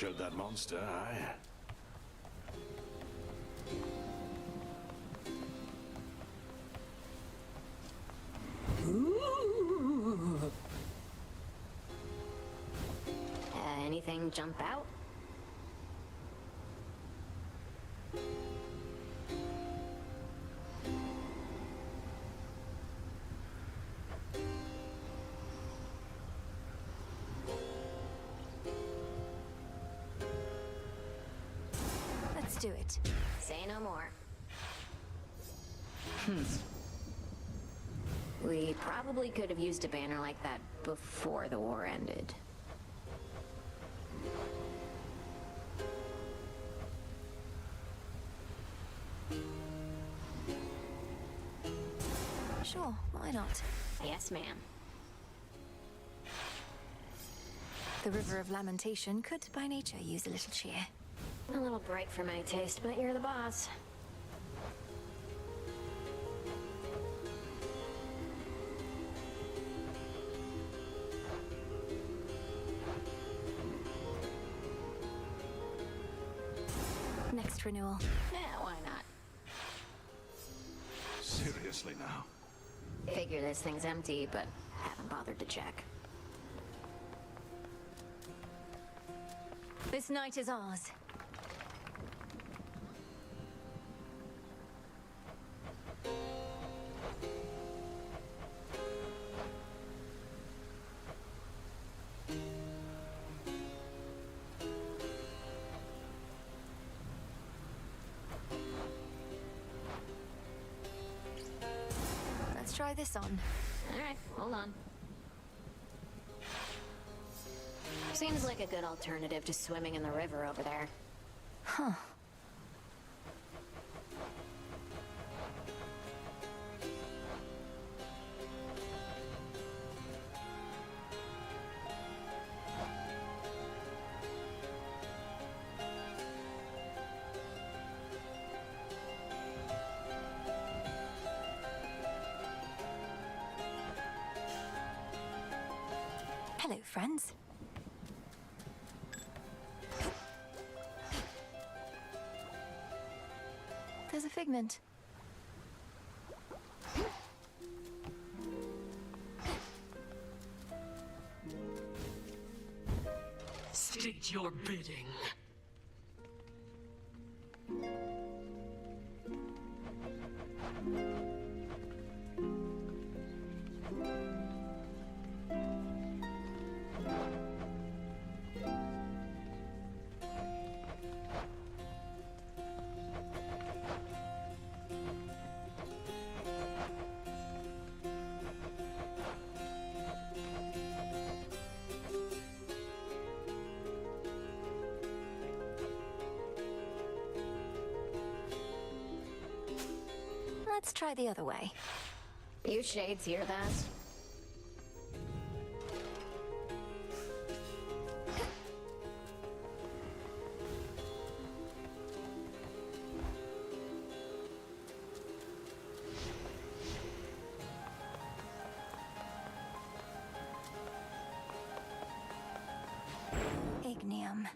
showed that monster, aye. Anything jump out? Let's do it. Say no more. We probably could have used a banner like that before the war ended. Sure, why not? Yes, ma'am. The River of Lamentation could, by nature, use a little cheer. A little bright for my taste, but you're the boss. Next renewal. Yeah, why not? Seriously now. Figure this thing's empty, but haven't bothered to check. This night is ours. Let's try this on. Alright, hold on. Seems like a good alternative to swimming in the river over there. Huh. Hello, friends. There's a figment. State your bidding. Let's try the other way. You shades hear that? Ignium.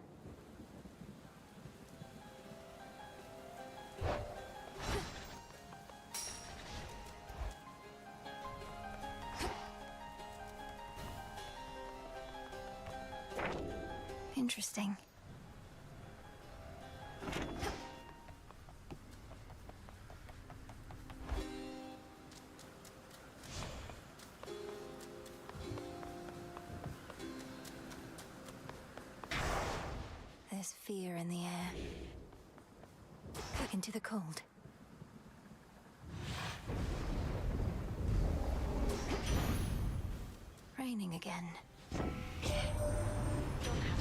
Interesting. There's fear in the air. Back into the cold. Raining again. Have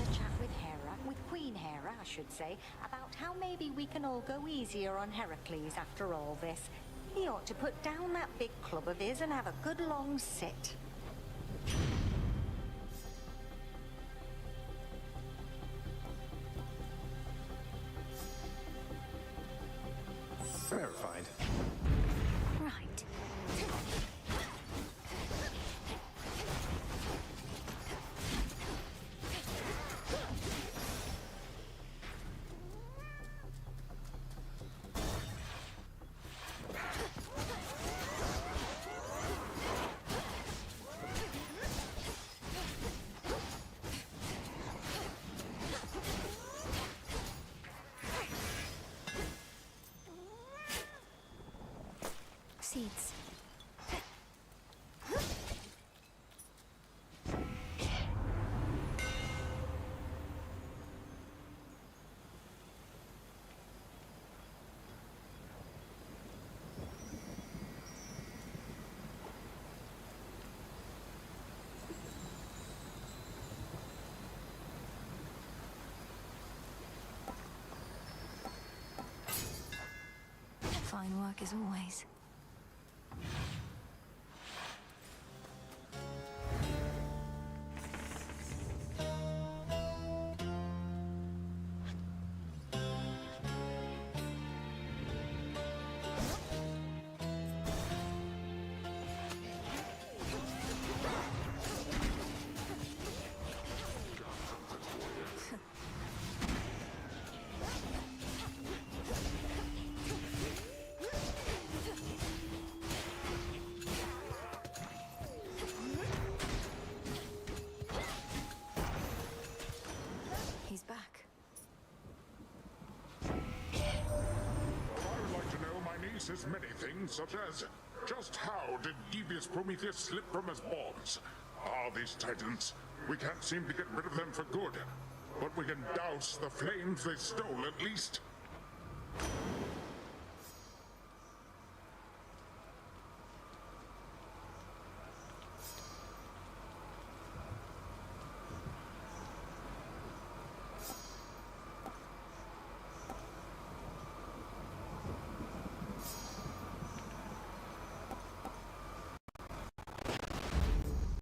a chat with Hera, with Queen Hera, I should say, about how maybe we can all go easier on Heracles after all this. He ought to put down that big club of his and have a good long sit. Verified. Right. seeds. Fine work as always. He's back. I would like to know my niece's many things, such as just how did devious Prometheus slip from his bonds? Ah, these titans. We can't seem to get rid of them for good. But we can douse the flames they stole at least.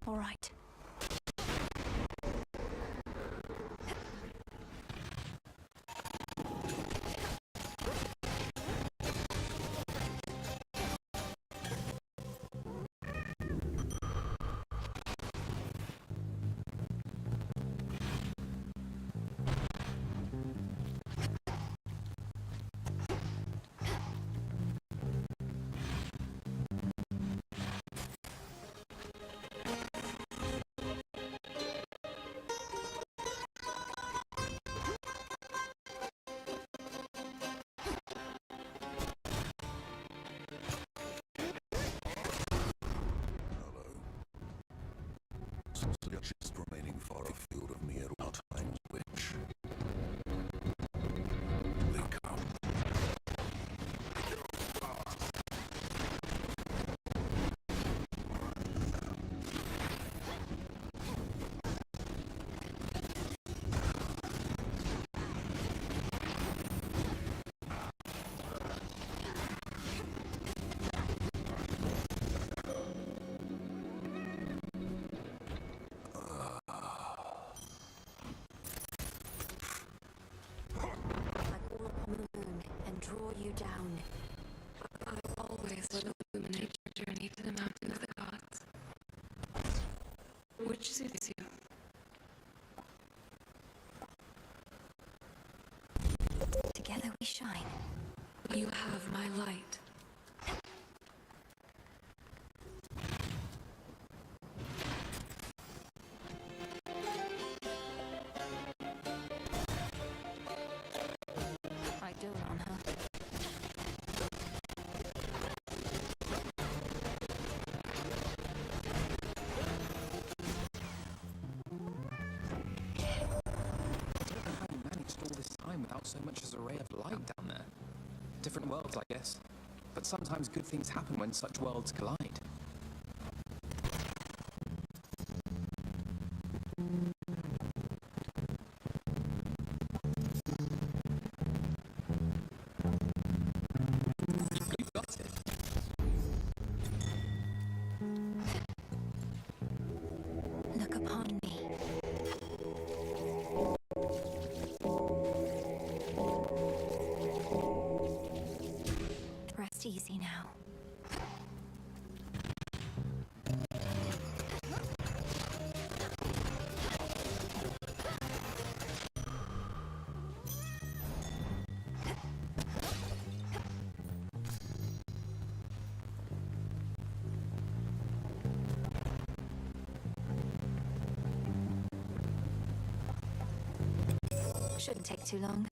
All right. Just remaining far afield of me at all times, which they come. Draw you down. I always would illuminate your journey to the mountain of the gods. Which suits you? Together we shine. You have my light. I do on her. How you managed all this time without so much as a ray of light down there. Different worlds, I guess. But sometimes good things happen when such worlds collide. You got it. Look upon me. Rest easy now. Shouldn't take too long.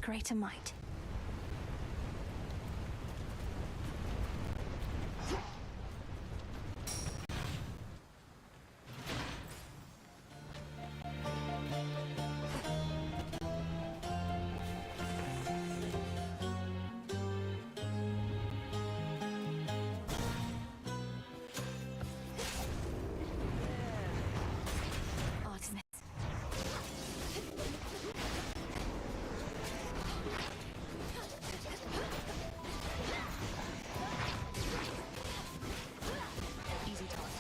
greater might. Artemis. Easy target.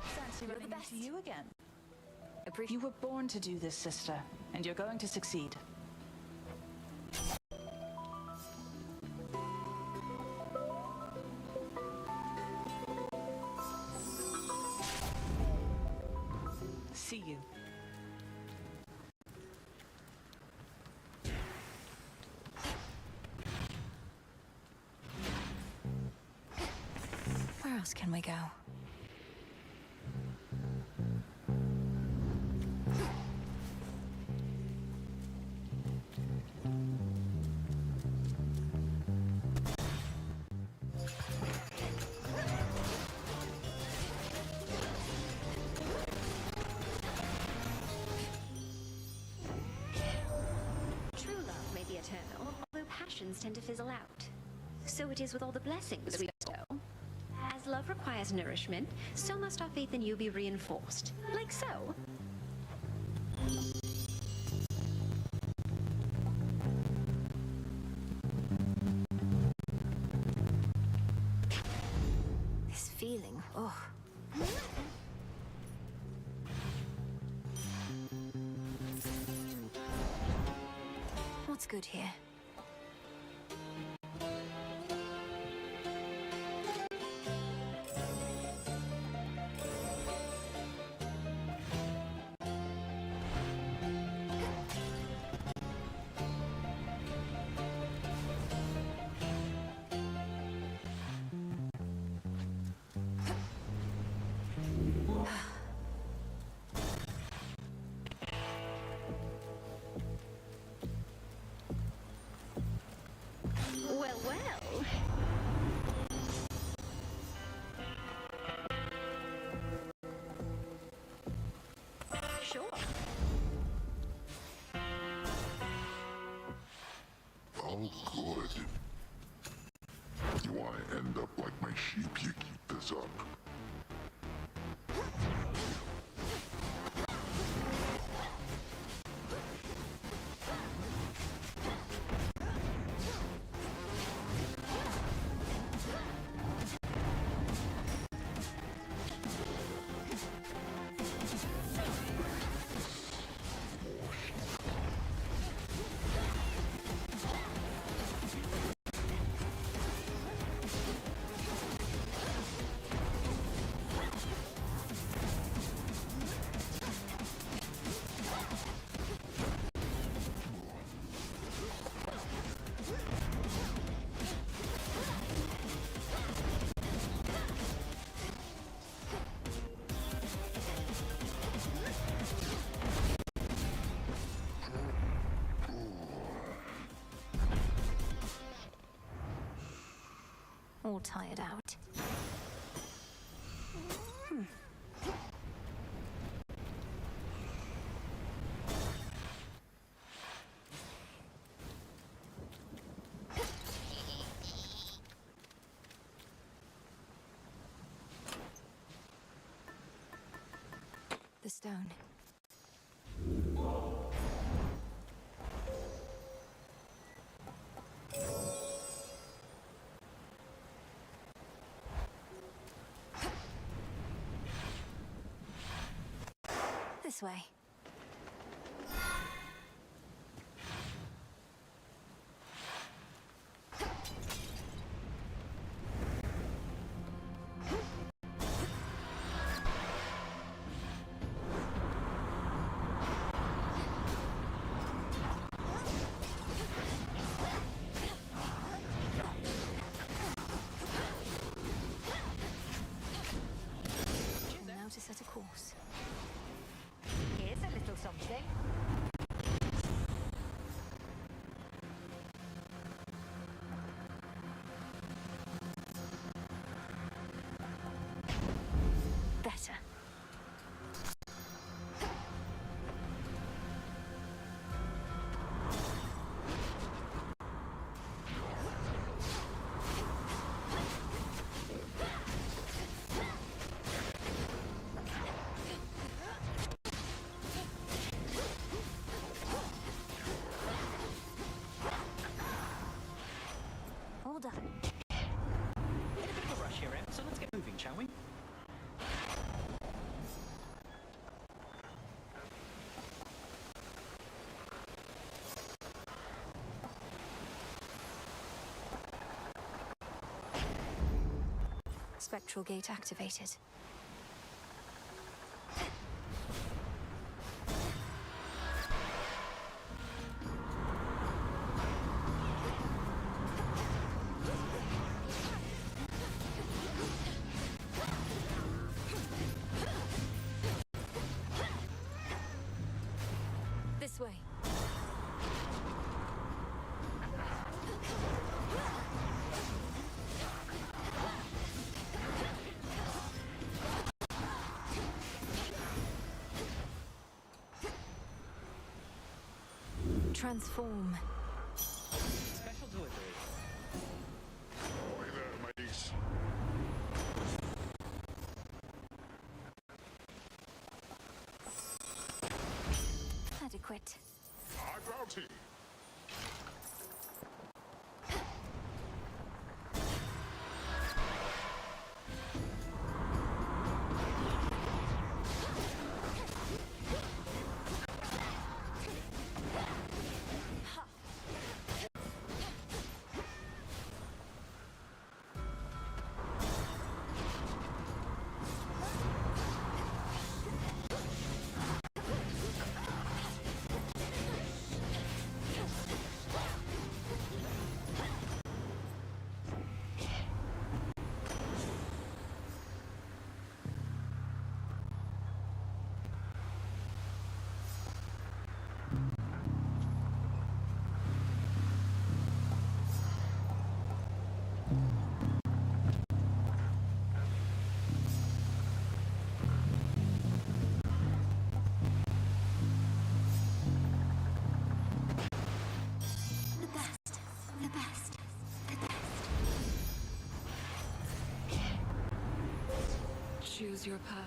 Fancy running into you again. You were born to do this, sister, and you're going to succeed. See you. Where else can we go? True love may be eternal, although passions tend to fizzle out. So it is with all the blessings we bestow. As love requires nourishment, so must our faith in you be reinforced. Like so. This feeling, oh. What's good here? Well, well. Sure. Oh, good. You want to end up like my sheep, you keep this up. All tired out. The stone. This way. Spectral gate activated. This way. Transform. Special delivery. Ahoy there, mateys. Adequate. High bounty. The best. The best. The best. Choose your path.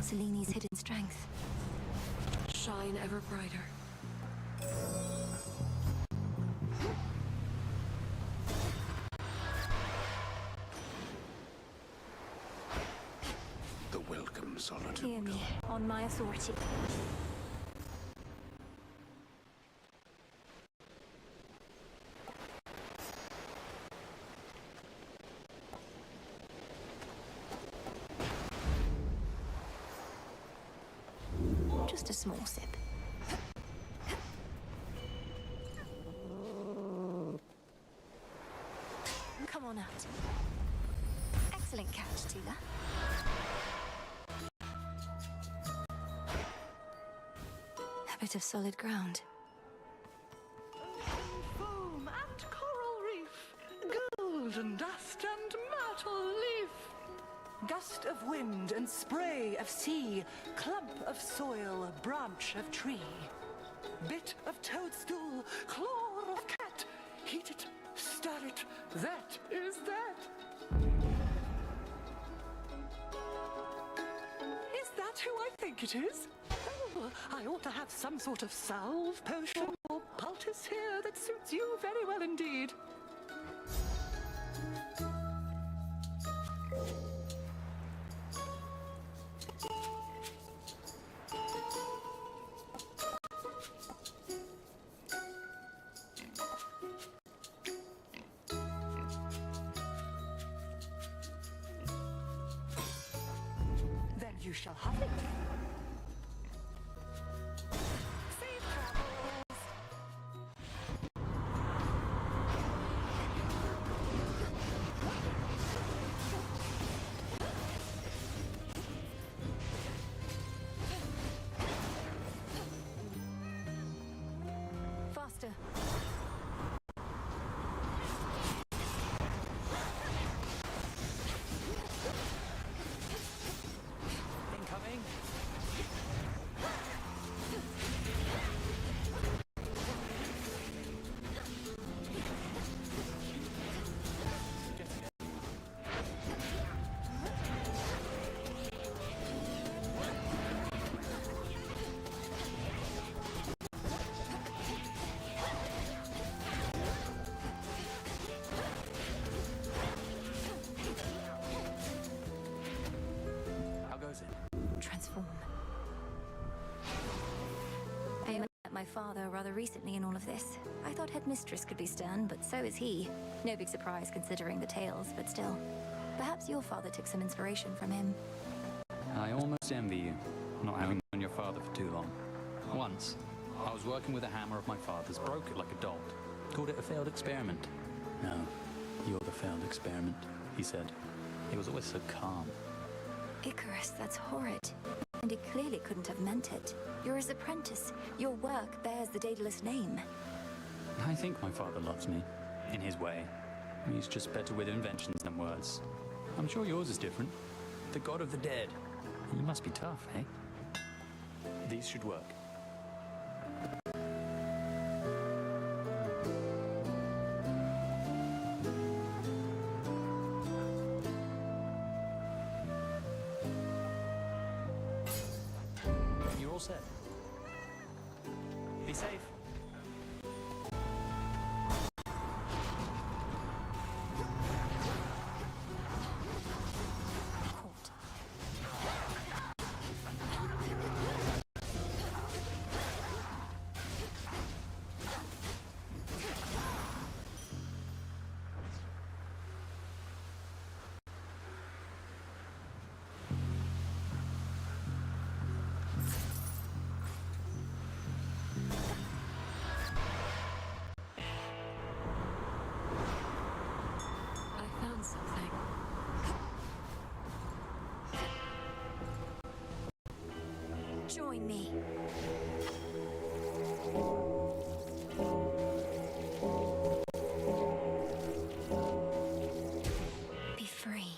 Seleni's hidden strength. Shine ever brighter. The welcome solitude. Hear me, on my authority. Just a small sip. Come on out. Excellent catch, Tila. A bit of solid ground. Foam and coral reef, golden dust and myrtle leaf. Gust of wind and spray of sea, clump of soil, branch of tree. Bit of toadstool, claw of cat, heat it, stir it, that is that. Is that who I think it is? Oh, I ought to have some sort of salve, potion, or poultice here that suits you very well indeed. Then you shall have it. Safe travels. Faster. Incoming. my father rather recently in all of this. I thought Headmistress could be stern, but so is he. No big surprise considering the tales, but still. Perhaps your father took some inspiration from him. I almost envy you, not having known your father for too long. Once, I was working with a hammer of my father's, broke it like a dolt. Called it a failed experiment. No, you're the failed experiment, he said. He was always so calm. Icarus, that's horrid. And he clearly couldn't have meant it. You're his apprentice. Your work bears the Daedalus name. I think my father loves me, in his way. He's just better with inventions than words. I'm sure yours is different. The god of the dead. You must be tough, eh? These should work. You're all set. Be safe. I found something. Join me. Be free.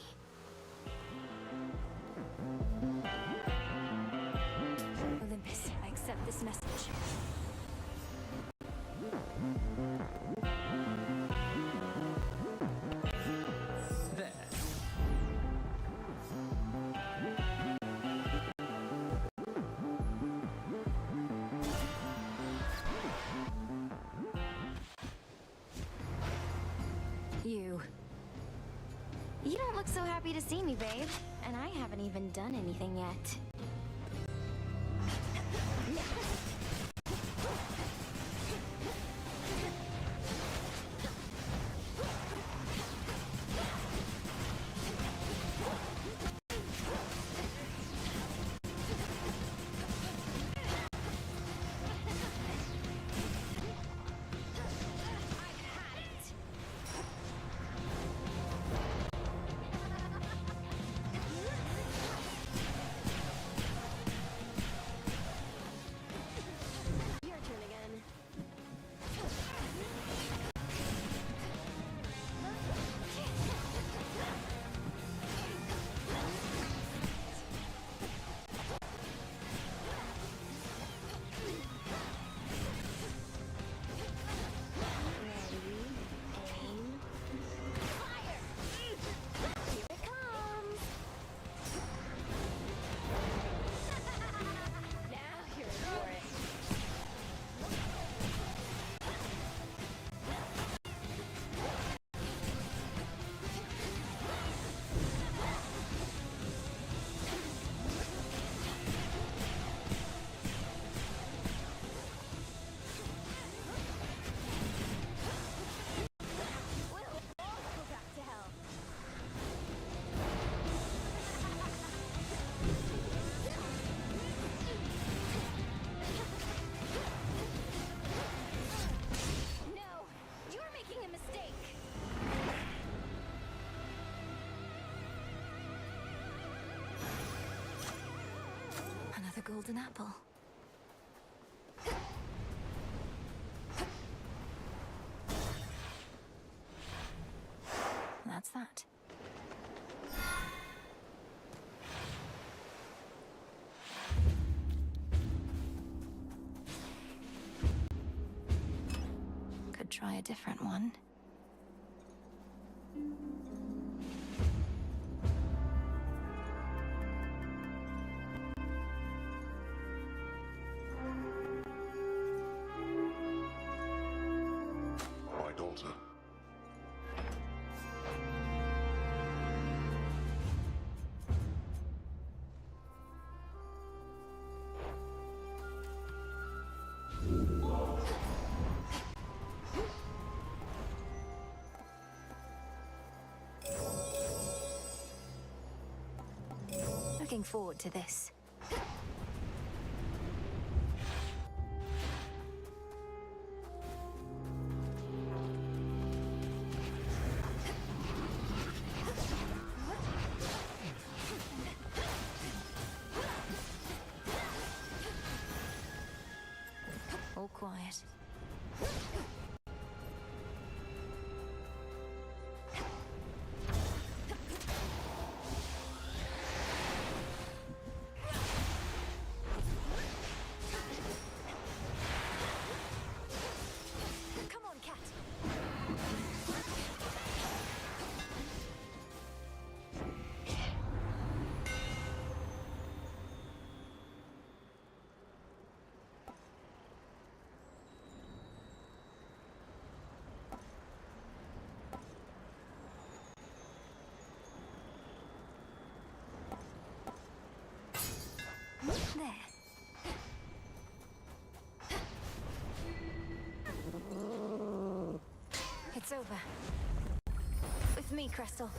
Olympus, I accept this message. There. You don't look so happy to see me, babe. And I haven't even done anything yet. Another golden apple. That's that. Could try a different one. My daughter. looking forward to this. All quiet. Come on, cat. There. It's over. With me, Crystal.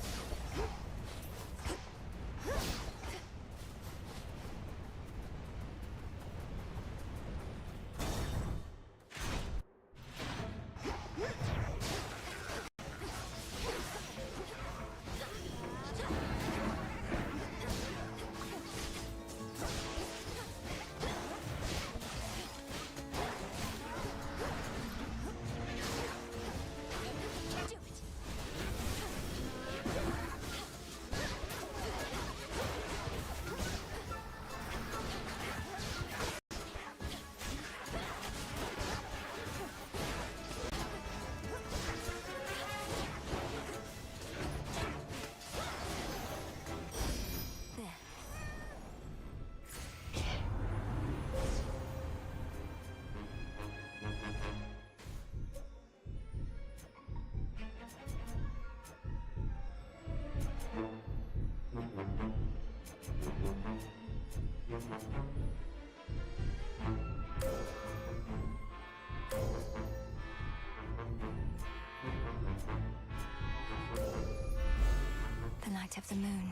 The night of the moon.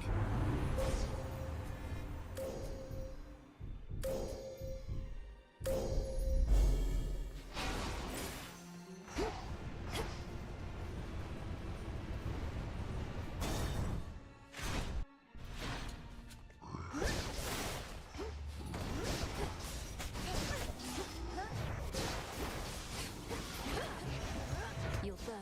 You'll burn.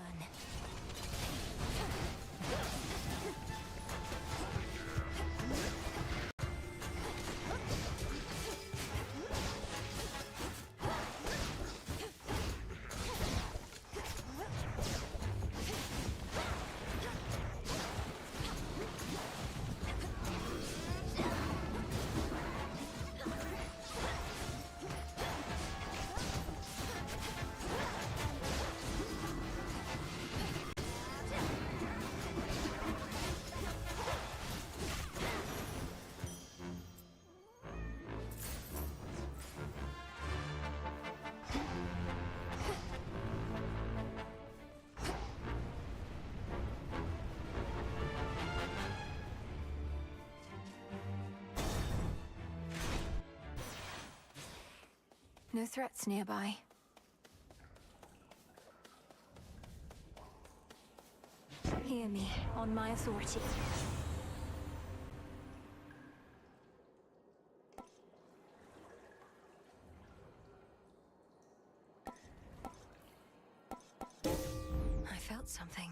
No threats nearby. Hear me, on my authority. I felt something.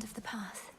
end of the path.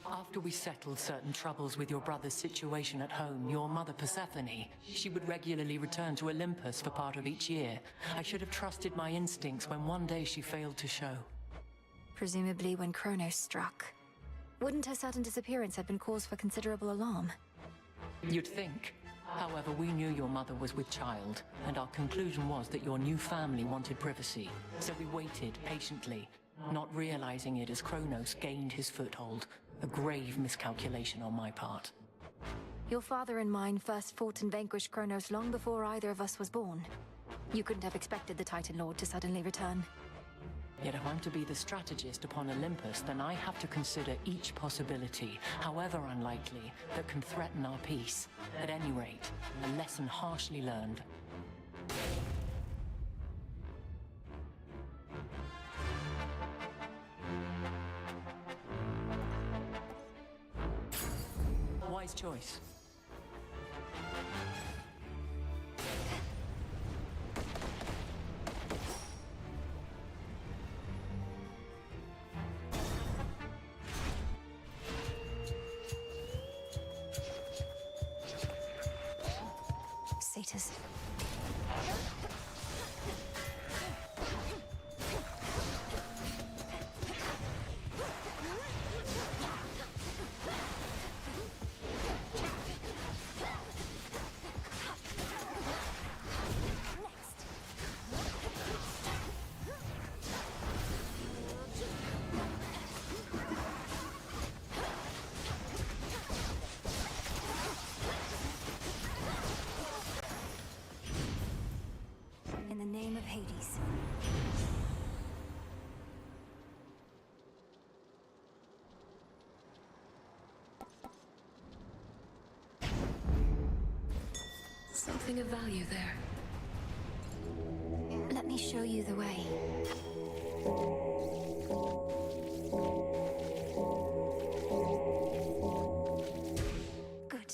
After we settled certain troubles with your brother's situation at home, your mother Persephone, she would regularly return to Olympus for part of each year. I should have trusted my instincts when one day she failed to show. Presumably when Kronos struck. Wouldn't her sudden disappearance have been cause for considerable alarm? You'd think. However, we knew your mother was with child, and our conclusion was that your new family wanted privacy. So we waited patiently, not realizing it as Kronos gained his foothold. A grave miscalculation on my part. Your father and mine first fought and vanquished Kronos long before either of us was born. You couldn't have expected the Titan Lord to suddenly return. Yet if I'm to be the strategist upon Olympus, then I have to consider each possibility, however unlikely, that can threaten our peace. At any rate, a lesson harshly learned. Wise choice. Satyrs. In the name of Hades. Something of value there. Let me show you the way. Good.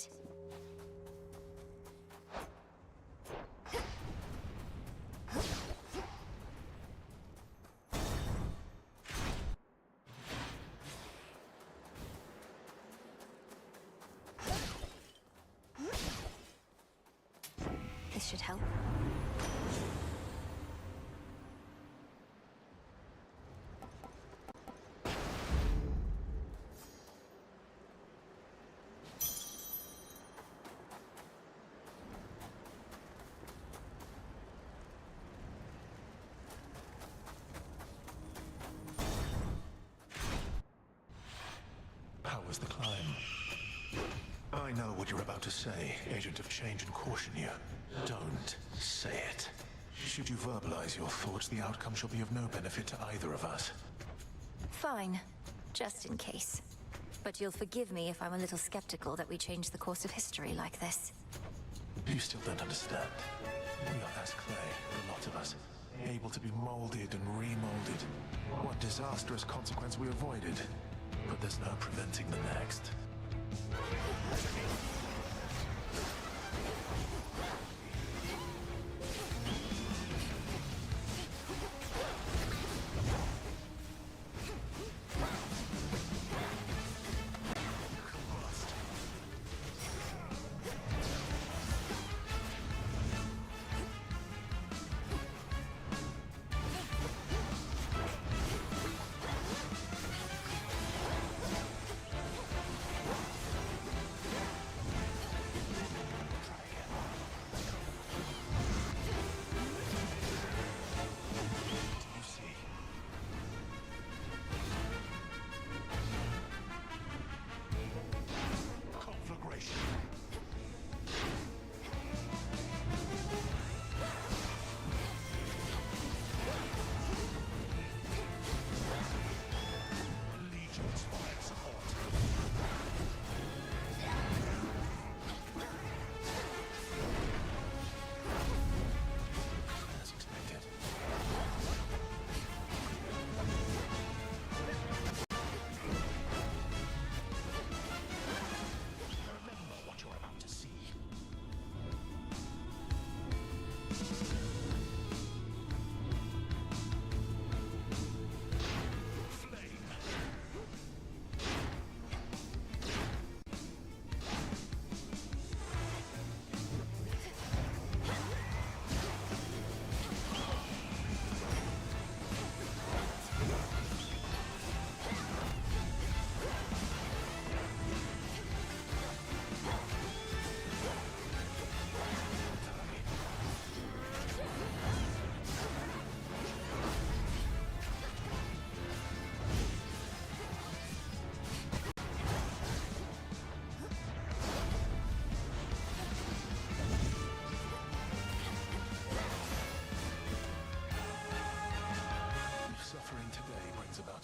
This should help. How was the climb? I know what you're about to say, Agent of Change, and caution you. Don't say it. Should you verbalize your thoughts, the outcome shall be of no benefit to either of us. Fine. Just in case. But you'll forgive me if I'm a little skeptical that we change the course of history like this. You still don't understand. We are as clay, the lot of us, able to be molded and remolded. One disastrous consequence we avoided, but there's no preventing the next.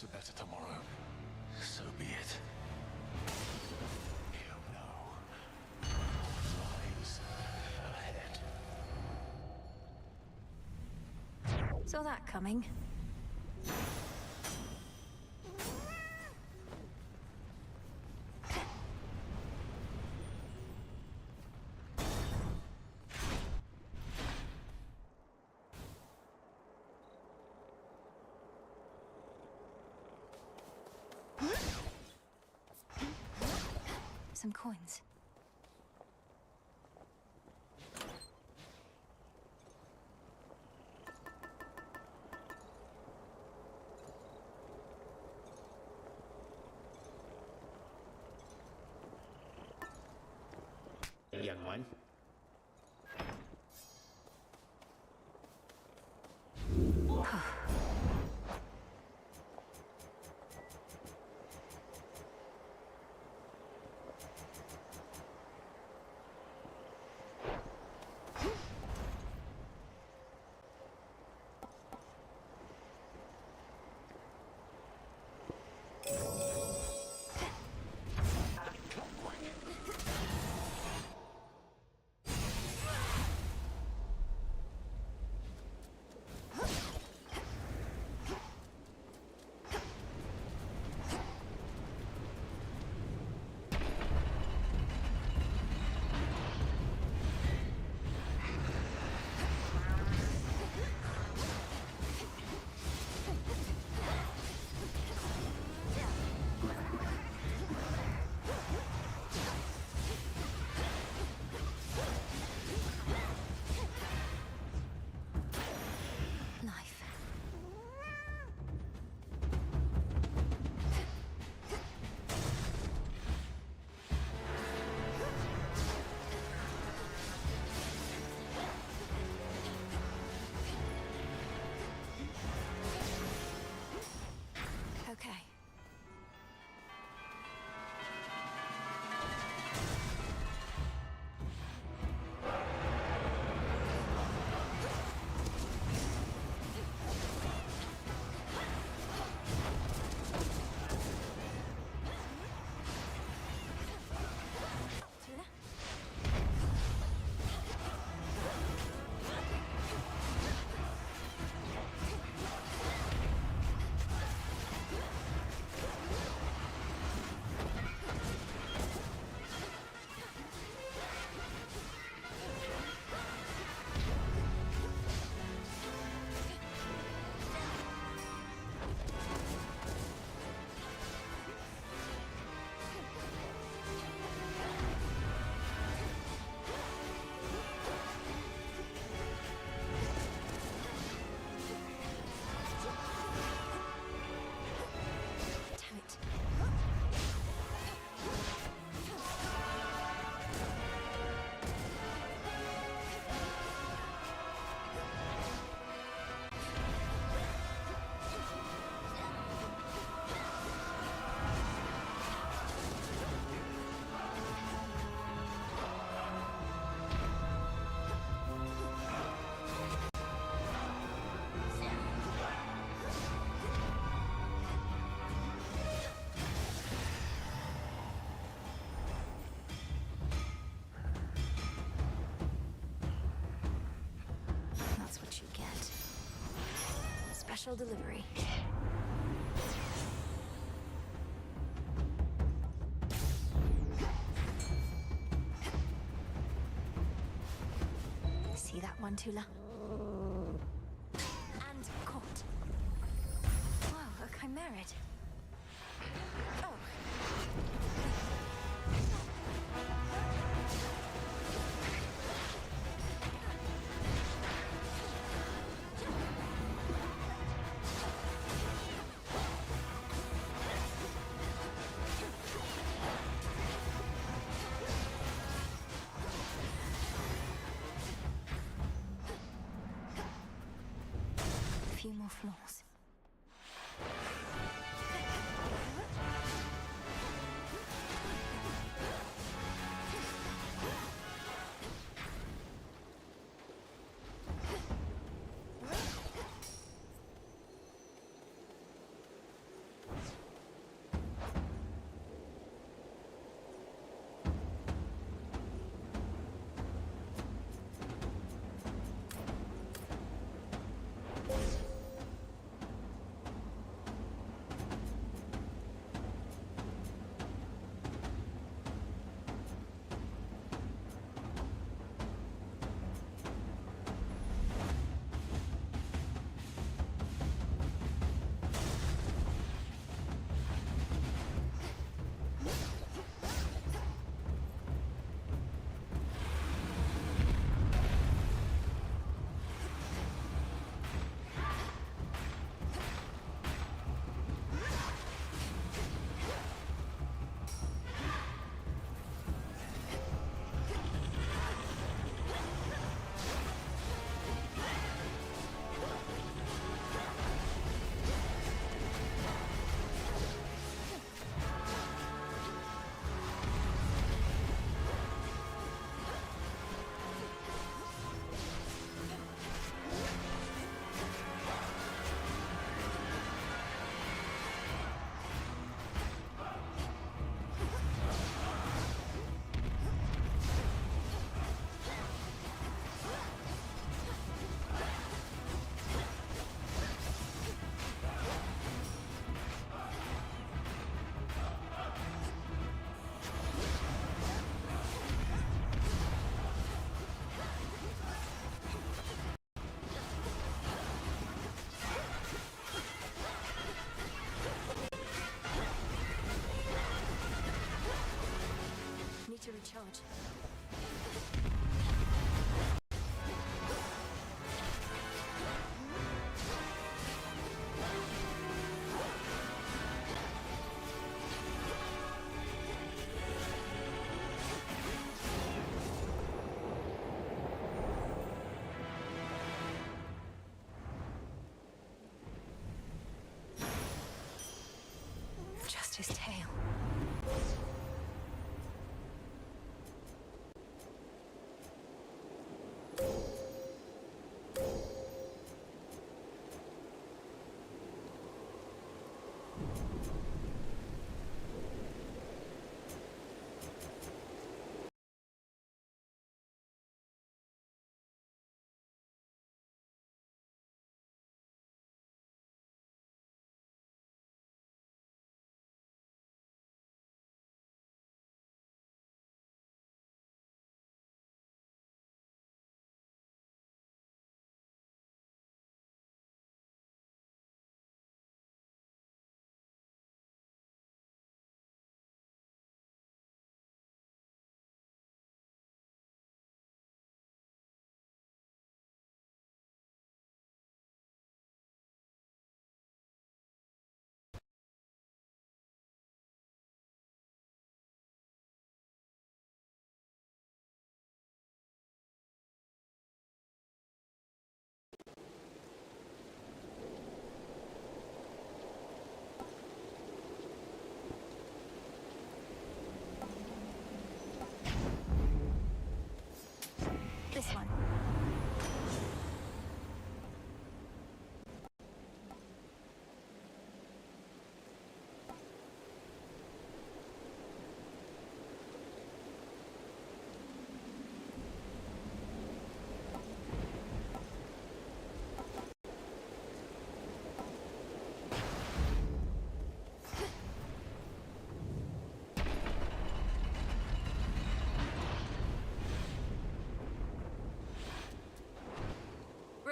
a better tomorrow. So be it. You know what lies ahead. Saw that coming. Some coins. Young one. Okay. That's what you get. Special delivery. See that one, Tula? And caught. Wow, a chimerid. Oh. A few more floors.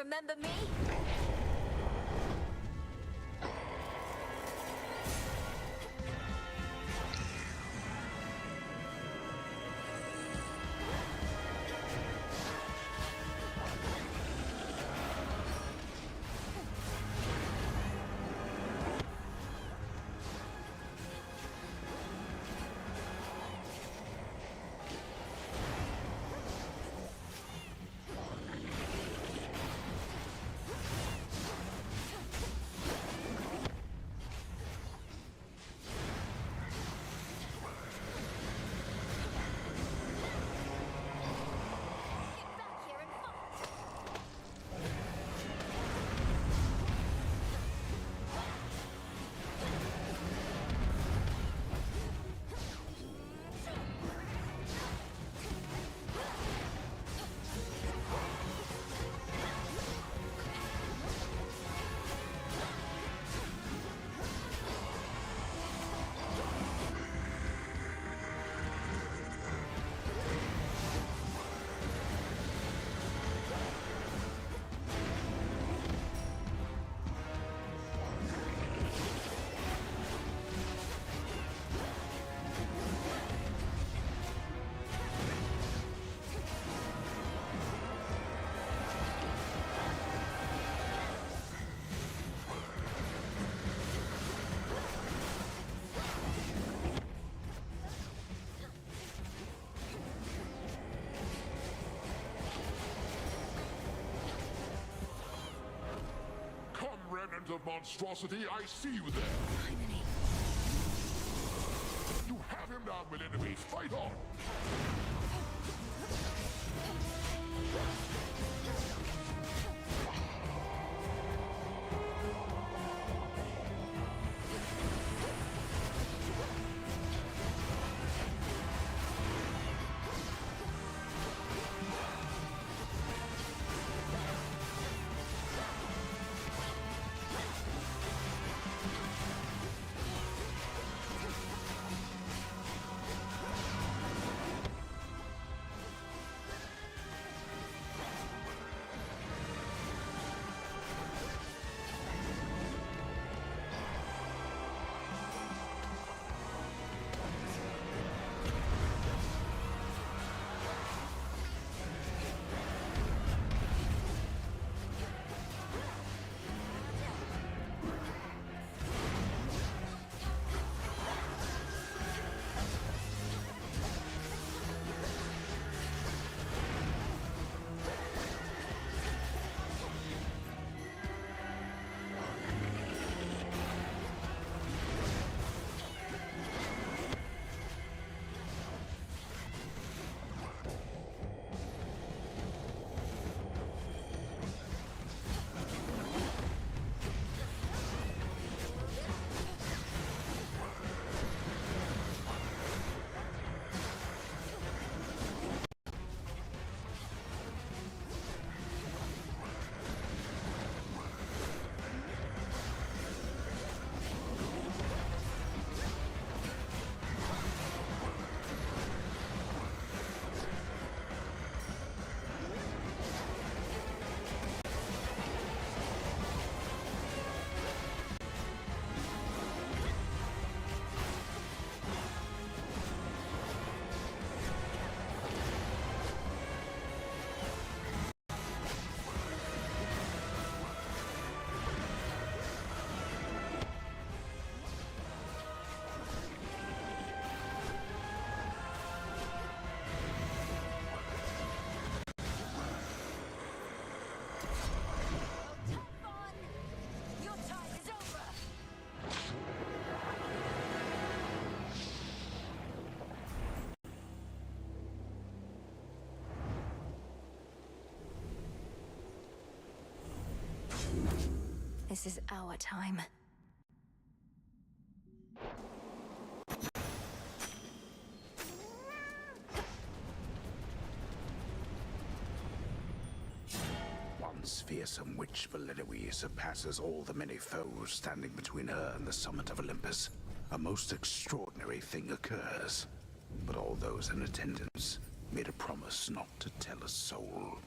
remember me? Remnant of monstrosity, I see you there. Finally. You have him down, Millennium. Fight on. This is our time. Once fearsome witch Validity surpasses all the many foes standing between her and the summit of Olympus. A most extraordinary thing occurs. But all those in attendance made a promise not to tell a soul.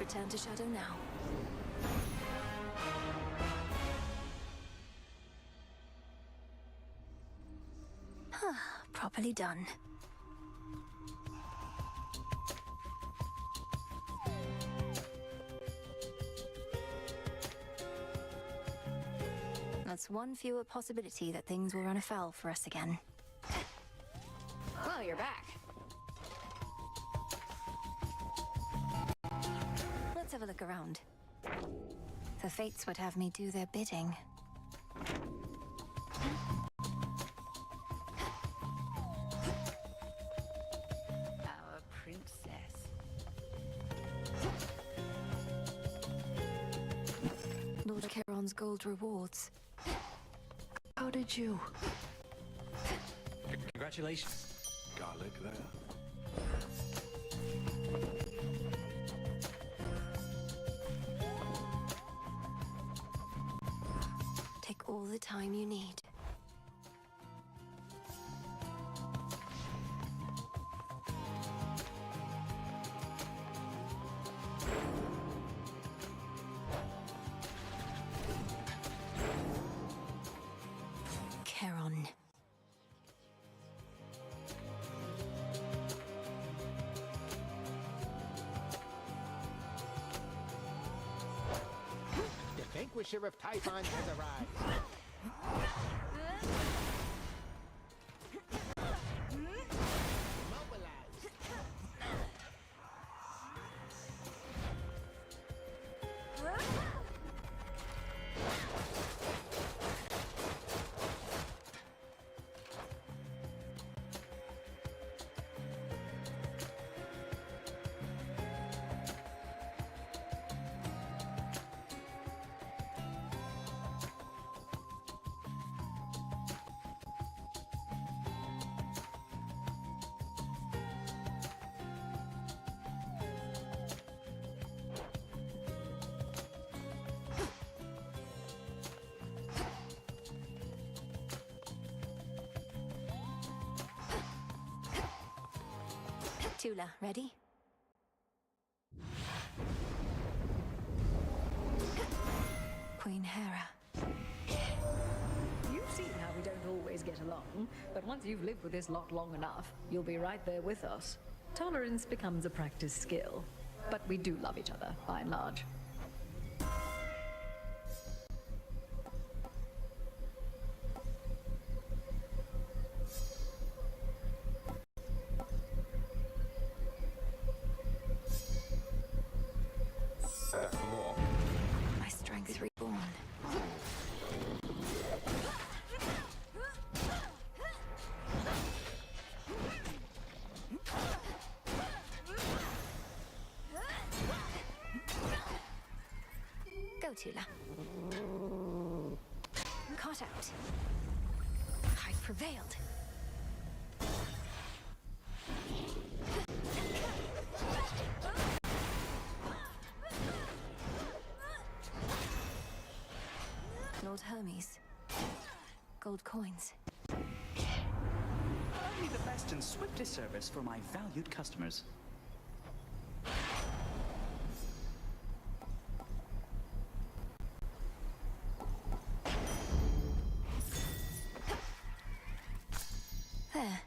It return to Shadow now. Properly done. That's one fewer possibility that things will run afoul for us again. Well, you're back. Let's have a look around. The fates would have me do their bidding. Our princess. Lord Charon's gold rewards. How did you? Congratulations. Garlic there. Take all the time you need. Charon. The Vanquisher of Typhon has arrived. Tula, ready? Queen Hera. You've seen how we don't always get along, but once you've lived with this lot long enough, you'll be right there with us. Tolerance becomes a practiced skill, but we do love each other, by and large. My strength reborn. Go, Tula. Caught out. I prevailed. Lord Hermes. Gold coins. Only the best and swiftest service for my valued customers. There.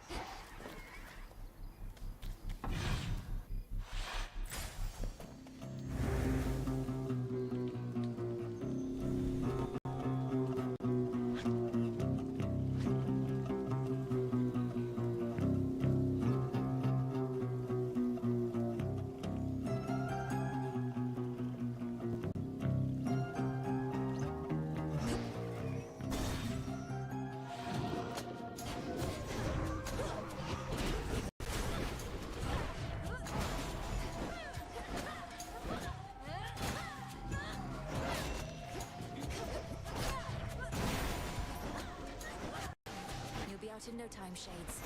You'll be out in no time, Shades.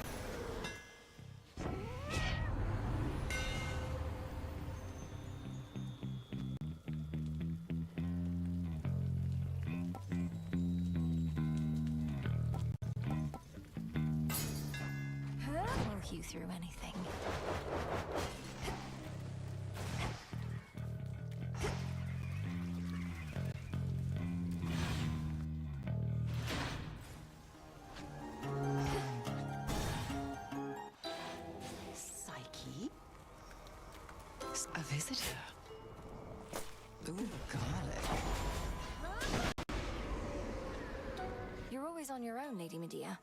We'll hew through anything. A visitor. Ooh, garlic. You're always on your own, Lady Medea.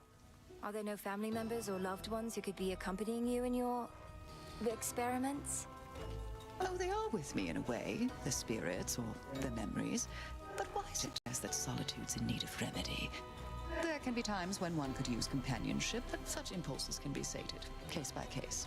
Are there no family members or loved ones who could be accompanying you in your experiments? Oh, they are with me in a way, the spirits or the memories. But why suggest that solitude's in need of remedy? There can be times when one could use companionship, but such impulses can be sated, case by case.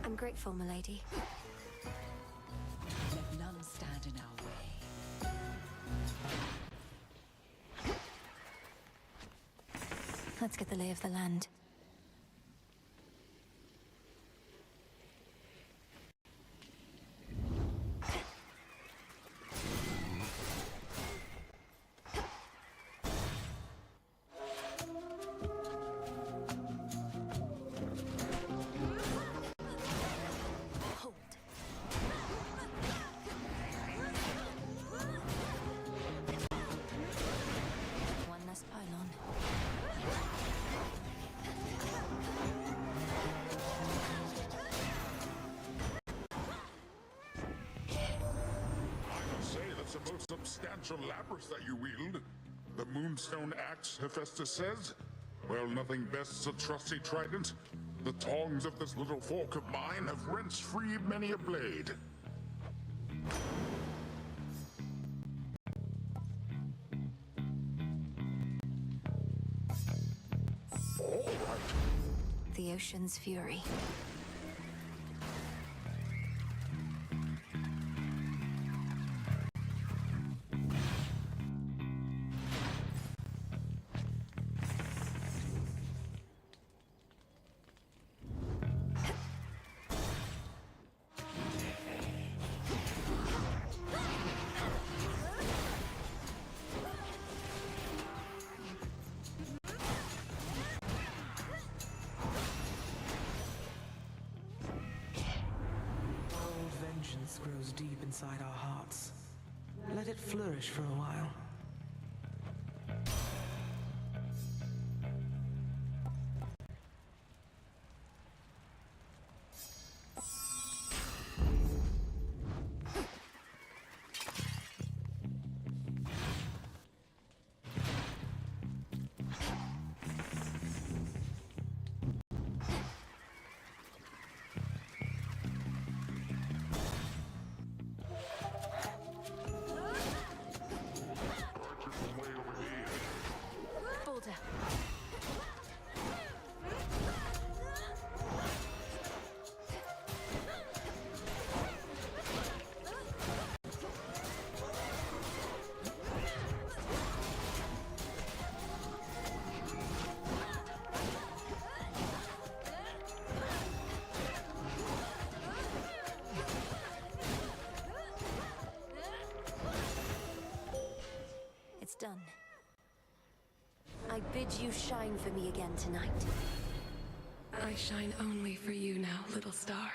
I'm grateful, milady. Let none stand in our way. Let's get the lay of the land. The most substantial labyrinth that you wield. The Moonstone Axe, Hephaestus says. Well, nothing bests a trusty trident. The tongs of this little fork of mine have wrenched free many a blade. All right. The ocean's fury. Grows deep inside our hearts. Let it flourish for a while. It's done. I bid you shine for me again tonight. I shine only for you now, little star.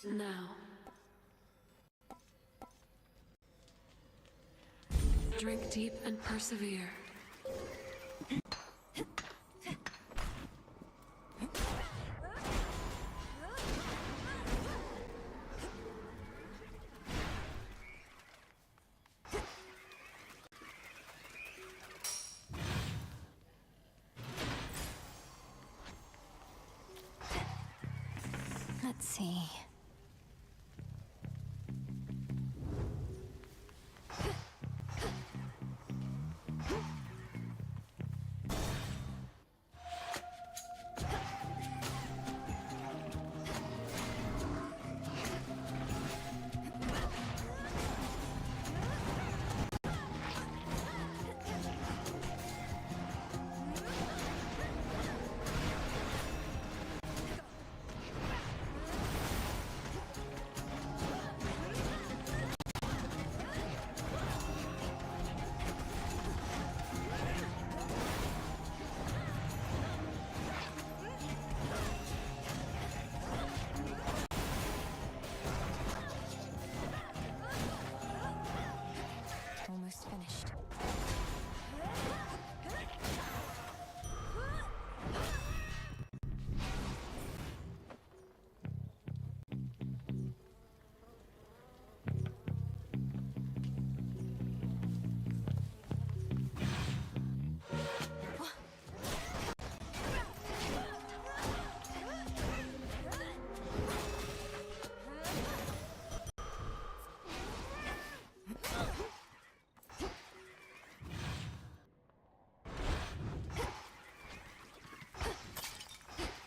Now. Drink deep and persevere. Let's see.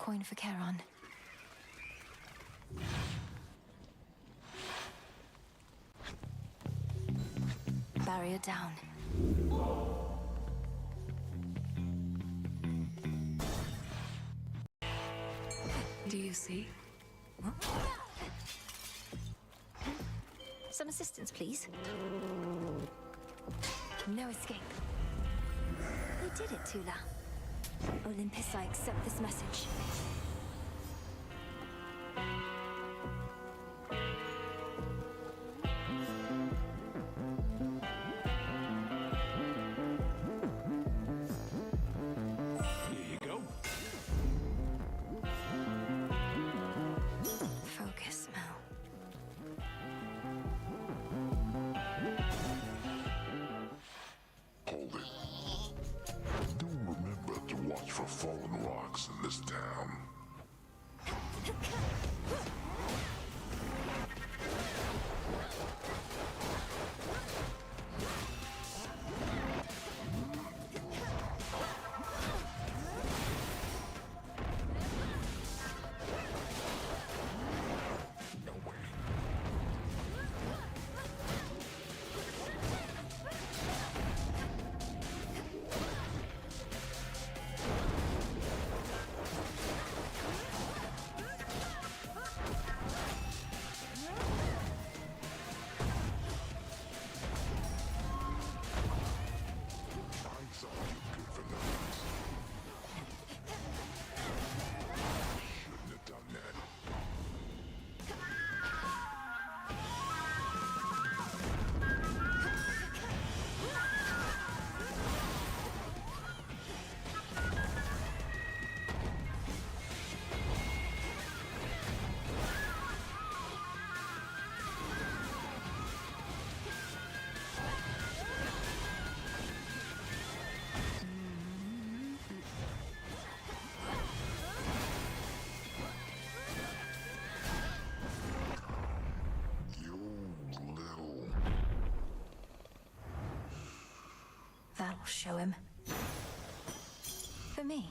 coin for Charon. Barrier down. Do you see? Some assistance, please. No escape. We did it, Tula. Olympus, I accept this message. Here you go. Focus, Mel. Hold it. Do remember to watch for fallen rocks in this town. That'll show him. For me.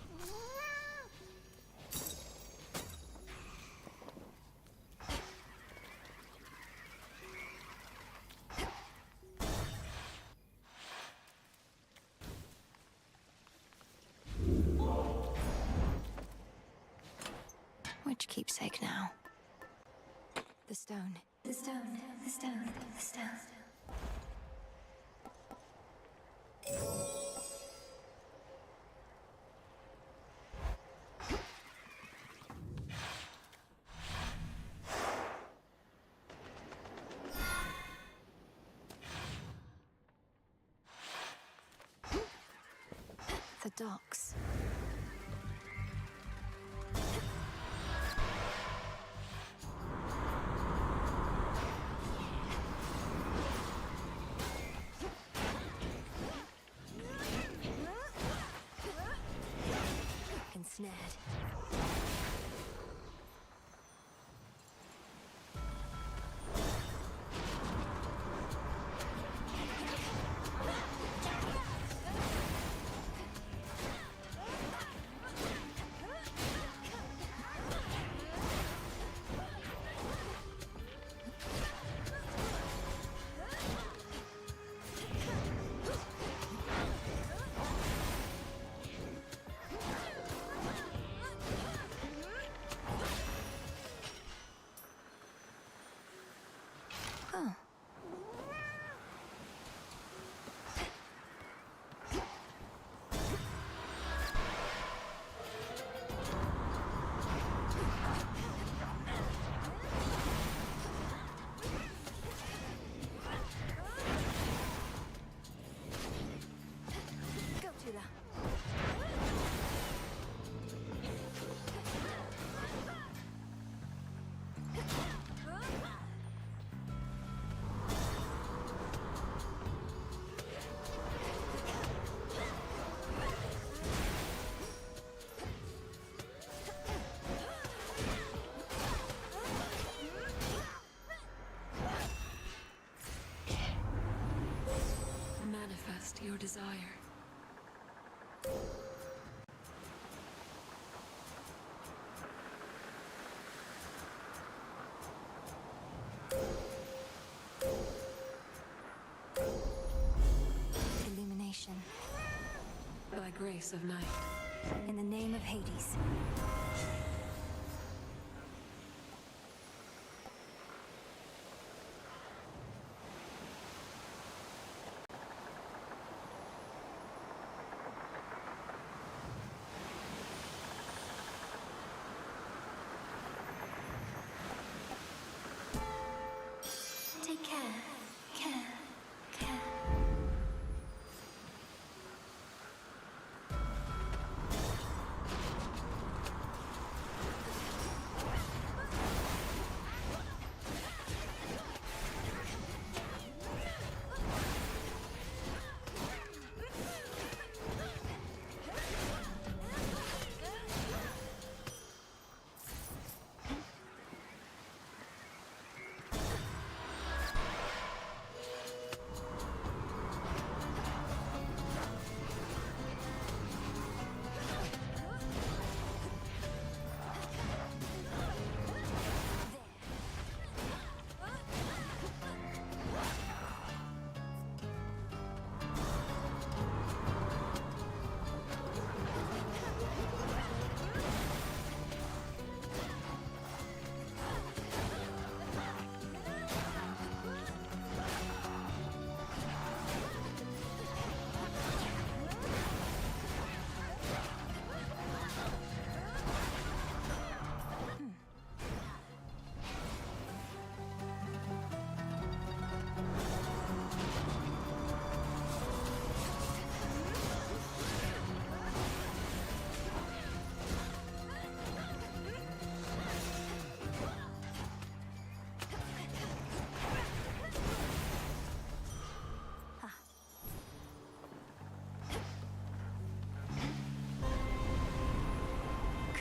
Which keepsake now? The stone. The stone. The stone. The stone. The docks. Ensnared. Oh. Go, Tula. Manifest your desire. grace of night. In the name of Hades. Take care. Care.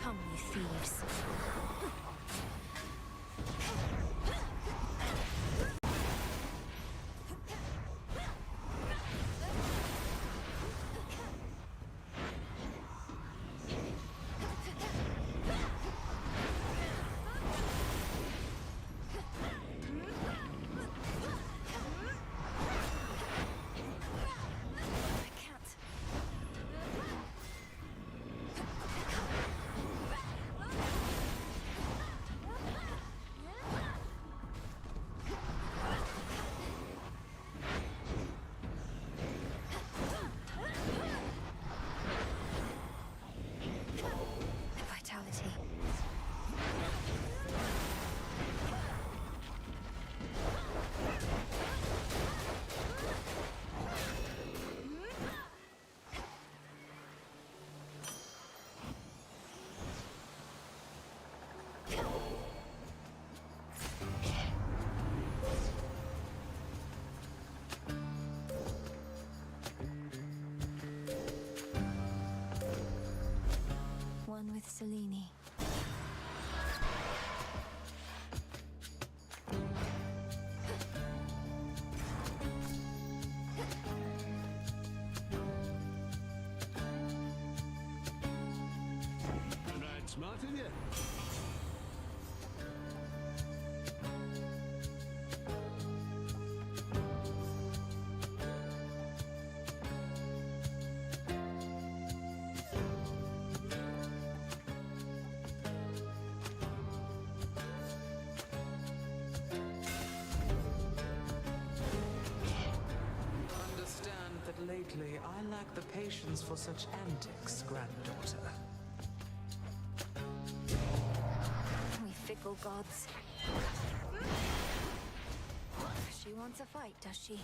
Come, you thieves. Vitality. One with Selene. Right smart of you. Understand that lately I lack the patience for such antics, granddaughter. We fickle gods. She wants a fight, does she?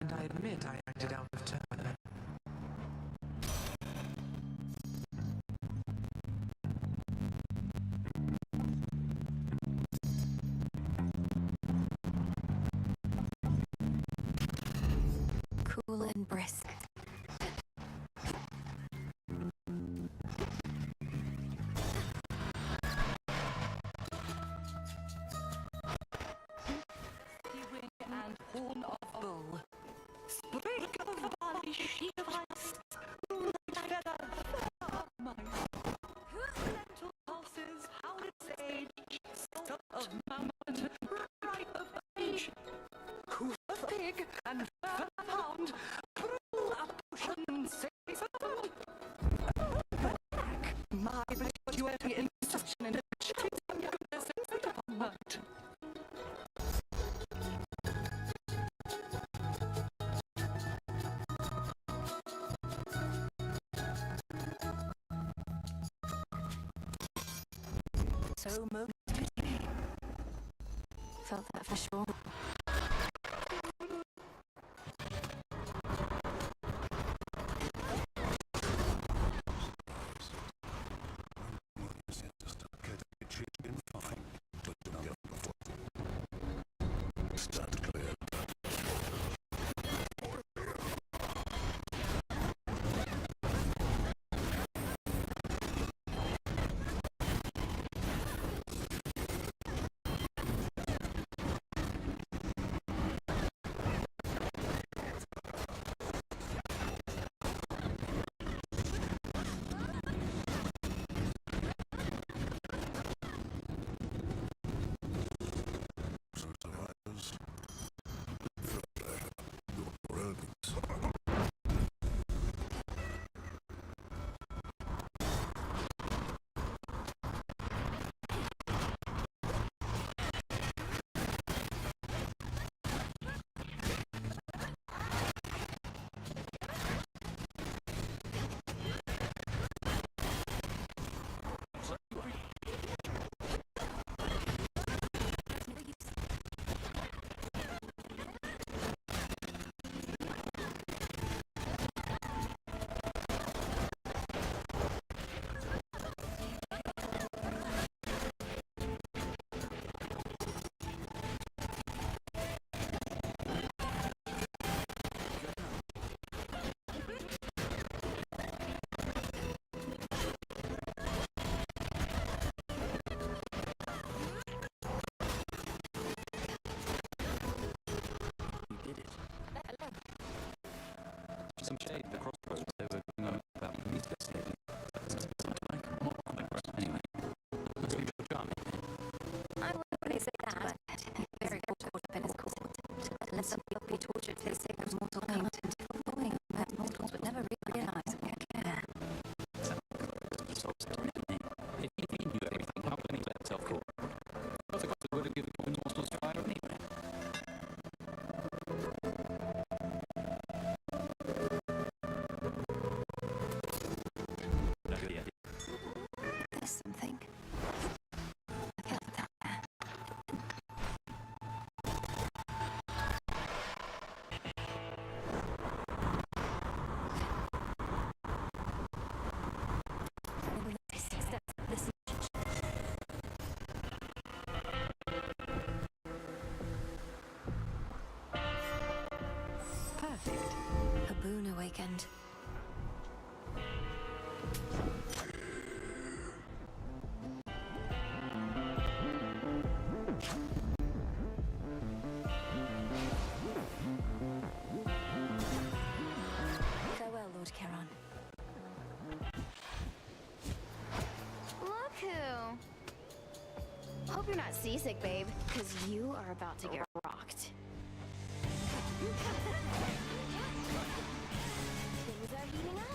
And I admit I acted out of turn. cool and brisk. And horn of bull. Sprig of barley, sheet of ice. Moonlight feather, feather of mice. Lentil pulses, howled sage. Salt of mammoth, ripe of age. Hoof of pig and fur of hound. Brew a potion, say so. Back, my blade, you any instruction in a chase on goodness and fate upon might. So motivating. Felt that for sure. Stand clear. Some shade, the crossroads, they were going on about the music stadium. Anyway, must be real charming. I wouldn't really say that, but very caught up in his court. Let some people be tortured for the sake of mortal pain, knowing that mortals would never realize or care. If he knew everything, how can he let himself go? What's the cost of good of giving common mortals fire anyway? There's something. I felt that there. Perfect. A boon awakened. Farewell, Lord Charon. Look who. Hope you're not seasick, babe, because you are about to get rocked. Things are heating up.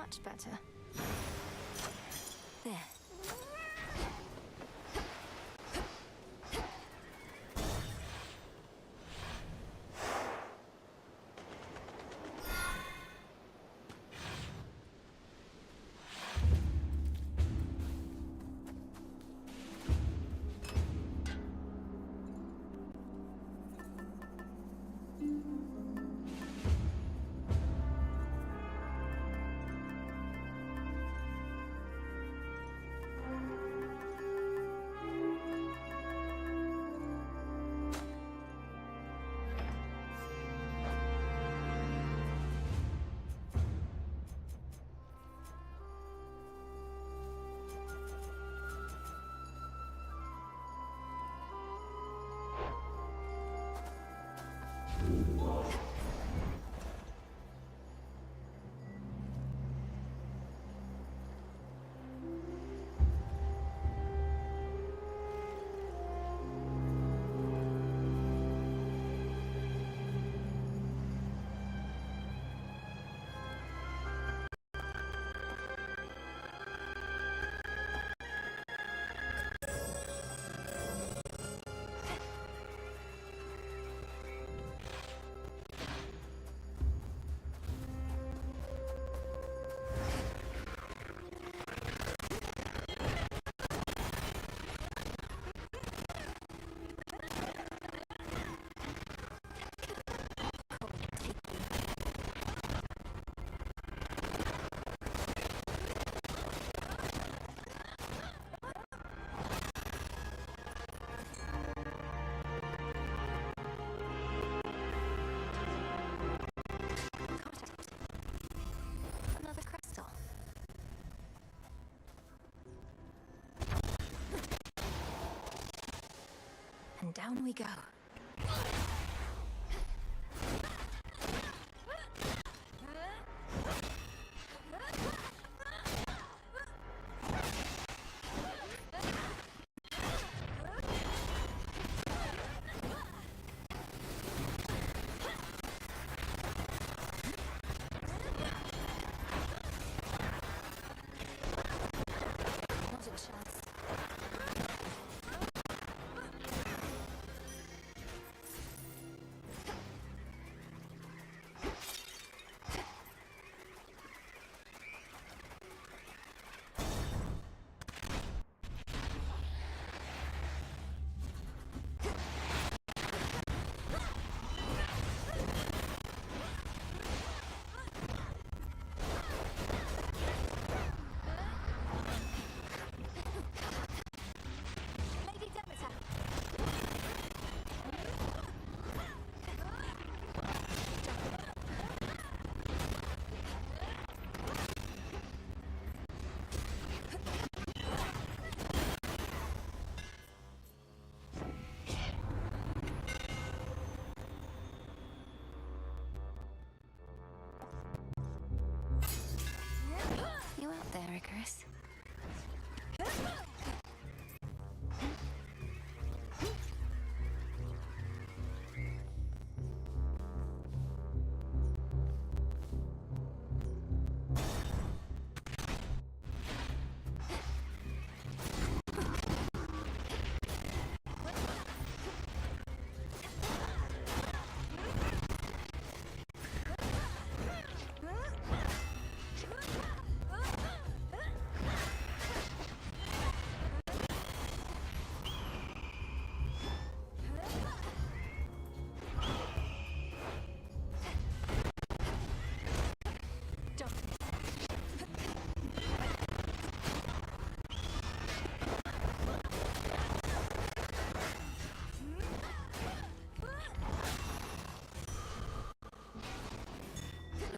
Much better. There. Another crystal. And down we go. Not a chance. Lady Demeter. You out there, Icarus?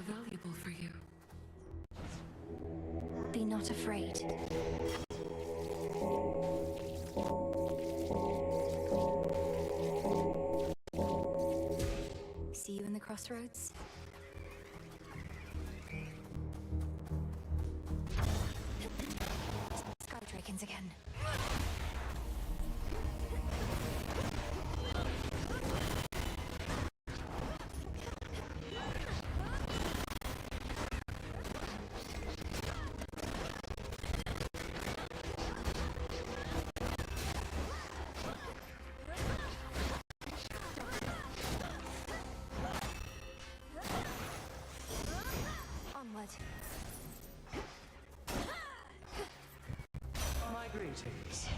Valuable for you. Be not afraid. See you in the crossroads? Sky Dragons again. is.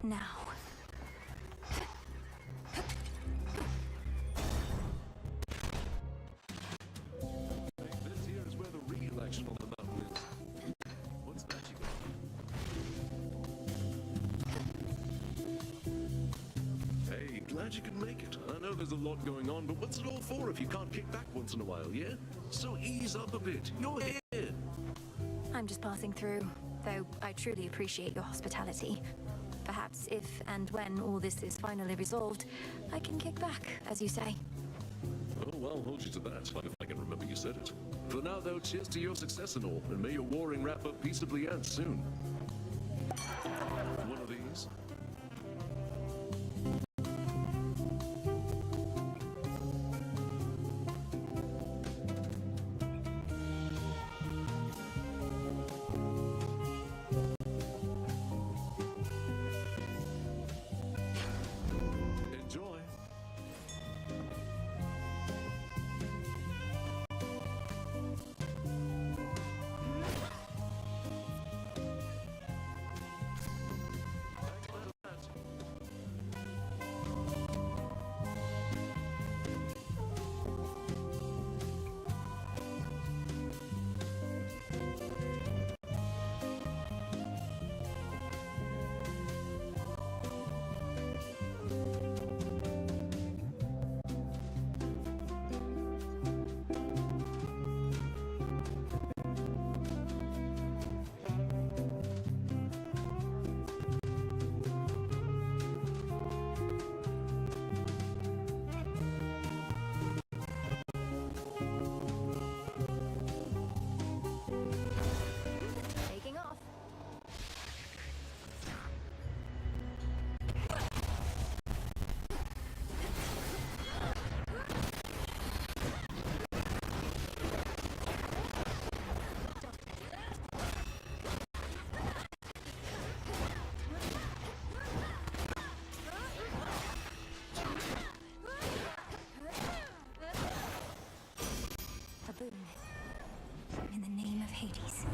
Now. This here is where the real action on the mountain is. What's that you got? Hey, glad you could make it. I know there's a lot going on, but what's it all for if you can't kick back once in a while, yeah? So ease up a bit. You're here. I'm just passing through, though I truly appreciate your hospitality. Perhaps if and when all this is finally resolved, I can kick back, as you say. Oh, I'll hold you to that, if I can remember you said it. For now, though, cheers to your success and all, and may your warring wrap up peaceably and soon. One of these? Enjoy. Taking off. A boon. In the name of Hades.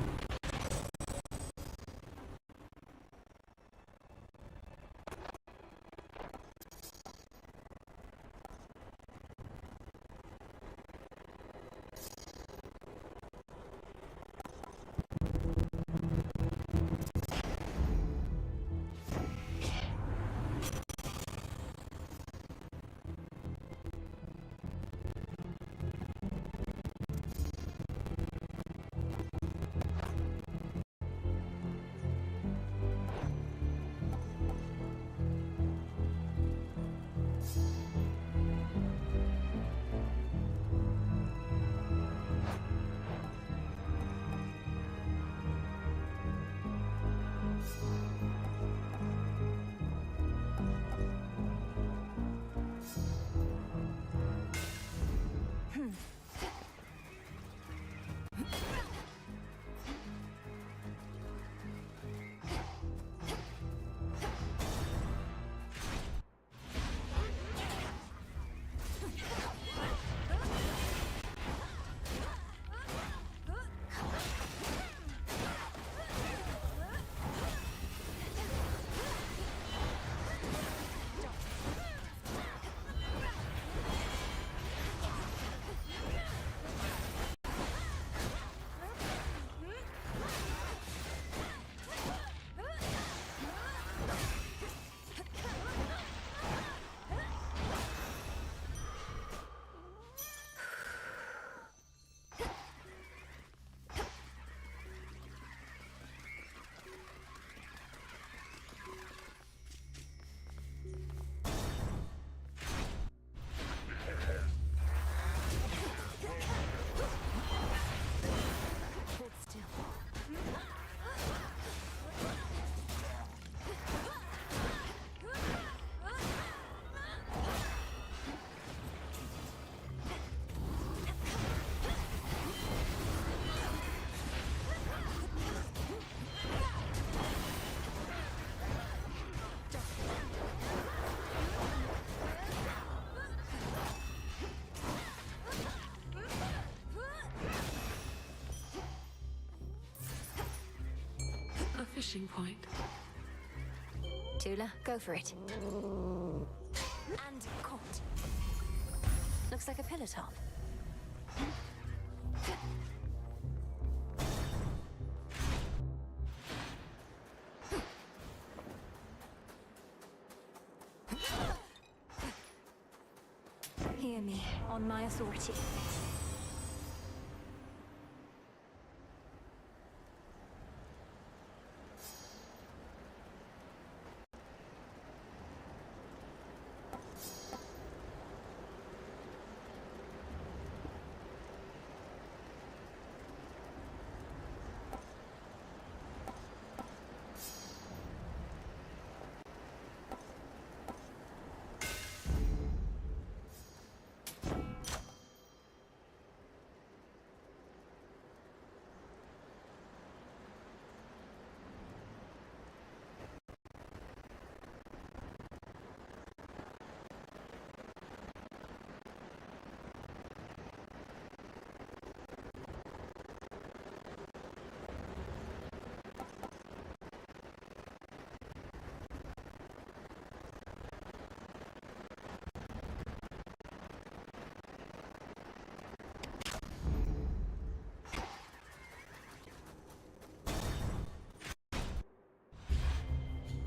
vanishing point. Tula, go for it. And caught. Looks like a pillar top. Hear me, on my authority.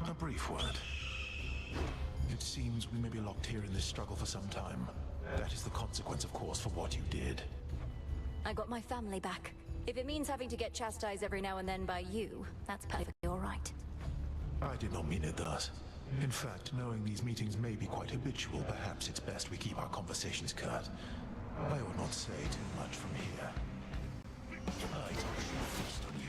A brief word. It seems we may be locked here in this struggle for some time. That is the consequence, of course, for what you did. I got my family back. If it means having to get chastised every now and then by you, that's perfectly all right. I did not mean it thus. In fact, knowing these meetings may be quite habitual, perhaps it's best we keep our conversations cut. I ought not say too much from here. I don't feast on you.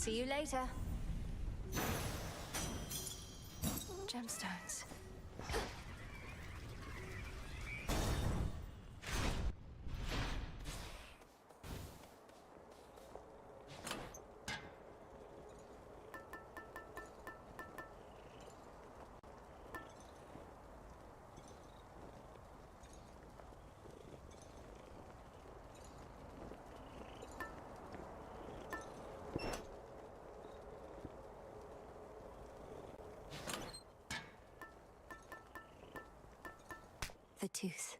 See you later. Gemstones. The tooth.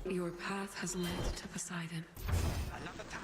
Your path has led to Poseidon. Another time.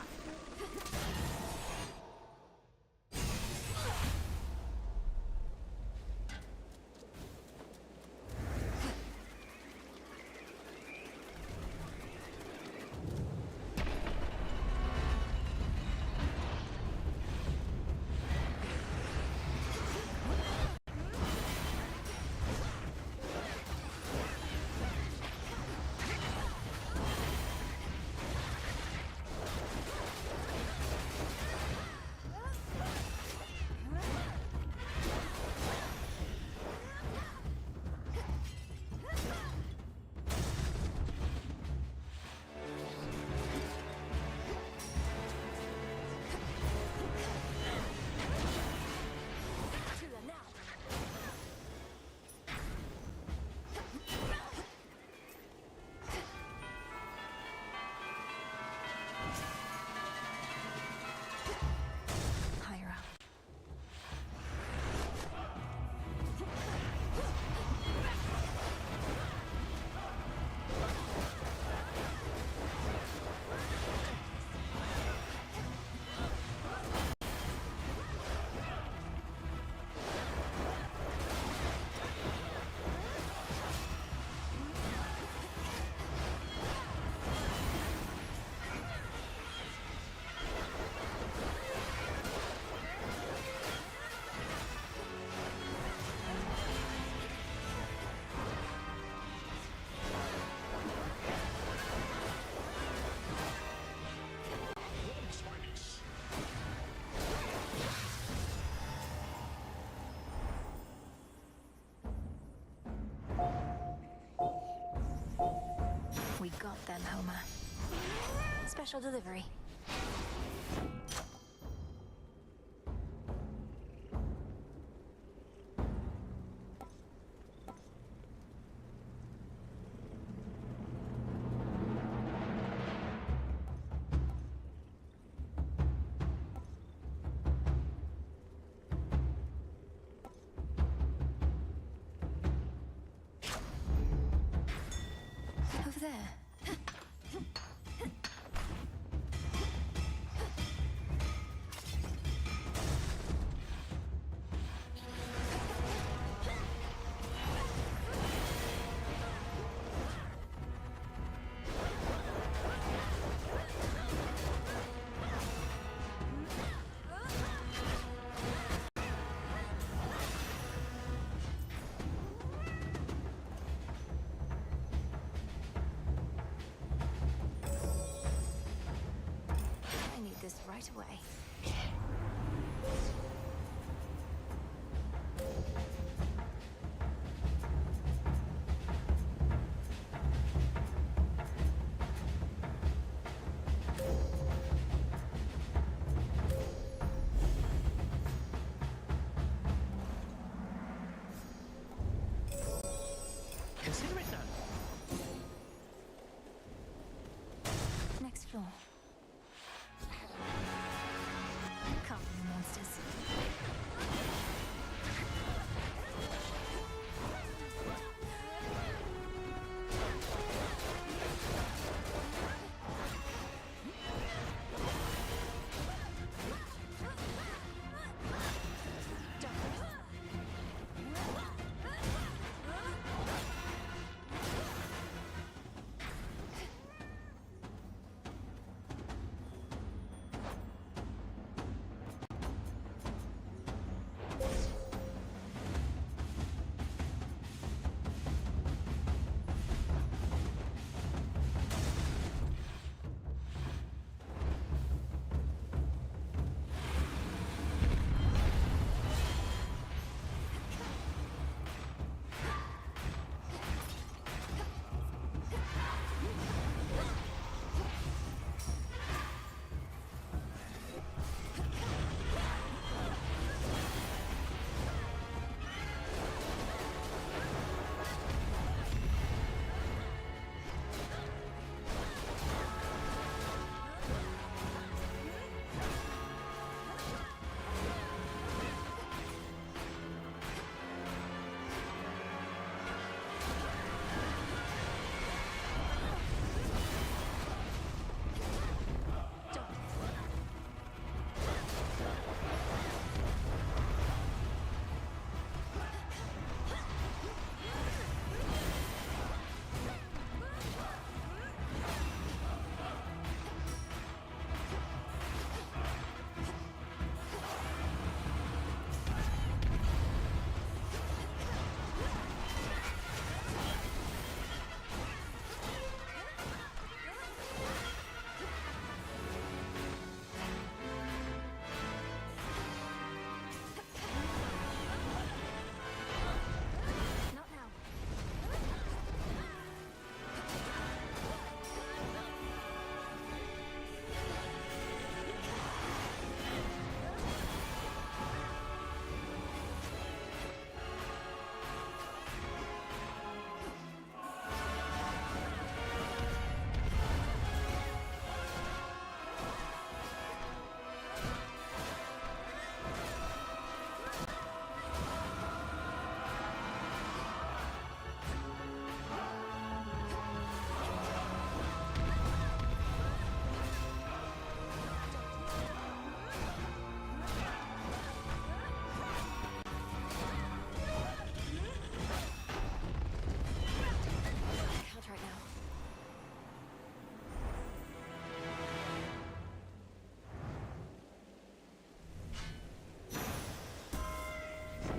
We got them, Homer. Special delivery. Over there. I need this right away. Consider it done. Next floor.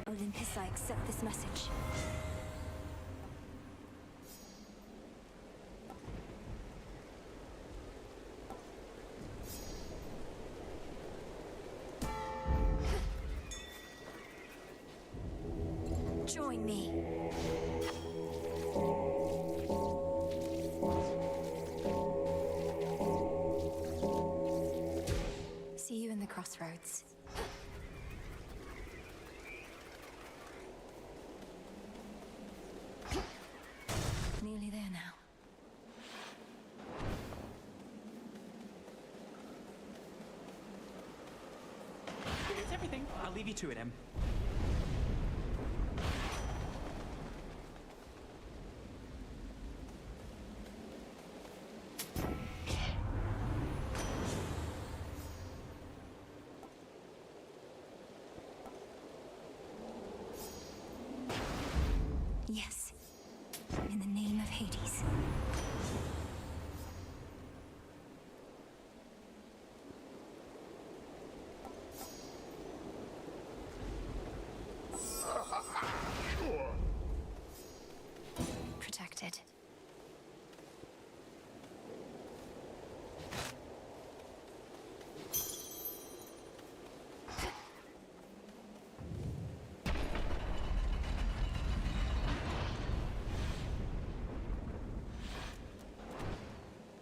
Olympus, I accept this message. Join me. See you in the crossroads. Nearly there now. It's everything. I'll leave you to it, Em. Yes. In the name of Hades. Sure. Protected.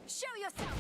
Show yourself!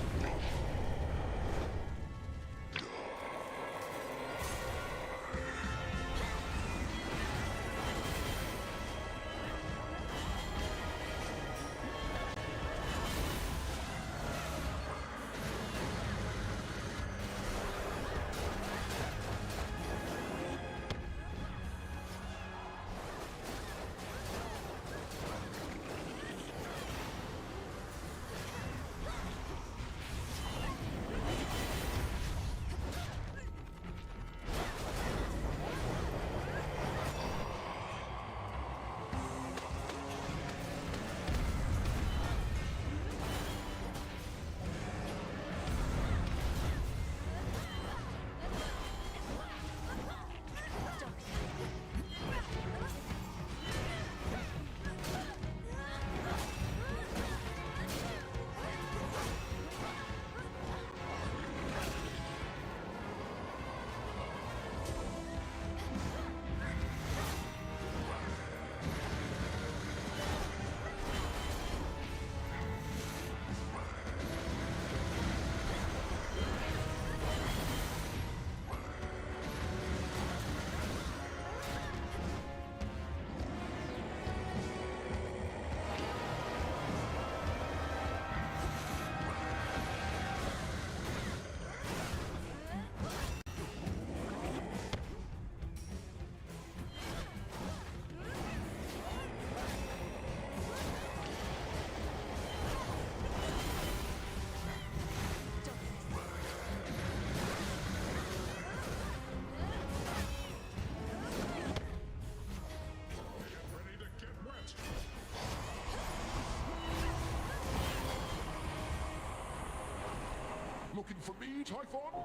Looking for me, Typhon?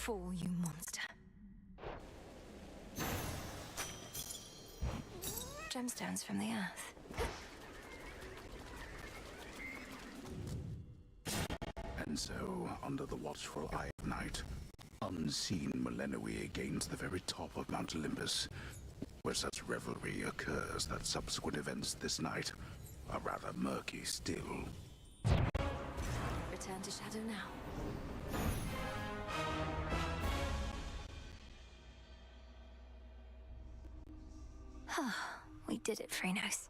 Fall, you monster. Gemstones from the earth. And so, under the watchful eye of night, unseen Millennium gains the very top of Mount Olympus, where such revelry occurs that subsequent events this night are rather murky still. Return to Shadow now. We did it, Phrenos.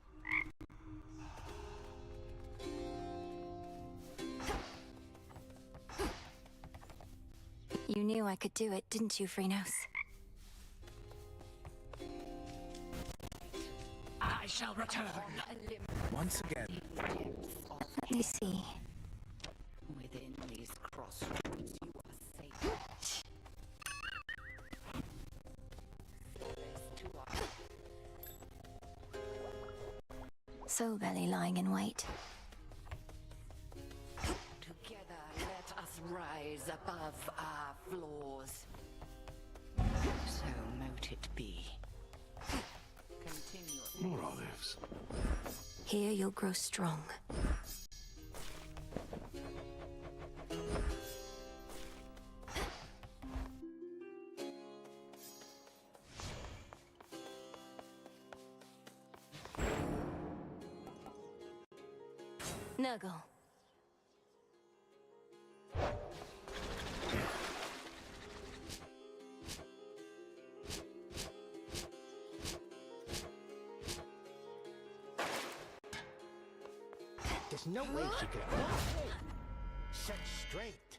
You knew I could do it, didn't you, Phrenos? I shall return. Once again. Let me see. Within these crossroads, you are safe. Soul Belly lying in wait. Together, let us rise above our flaws. So mote it be. Continue. More olives. Here you'll grow strong. Nurgle. There's no way she could. Such strength.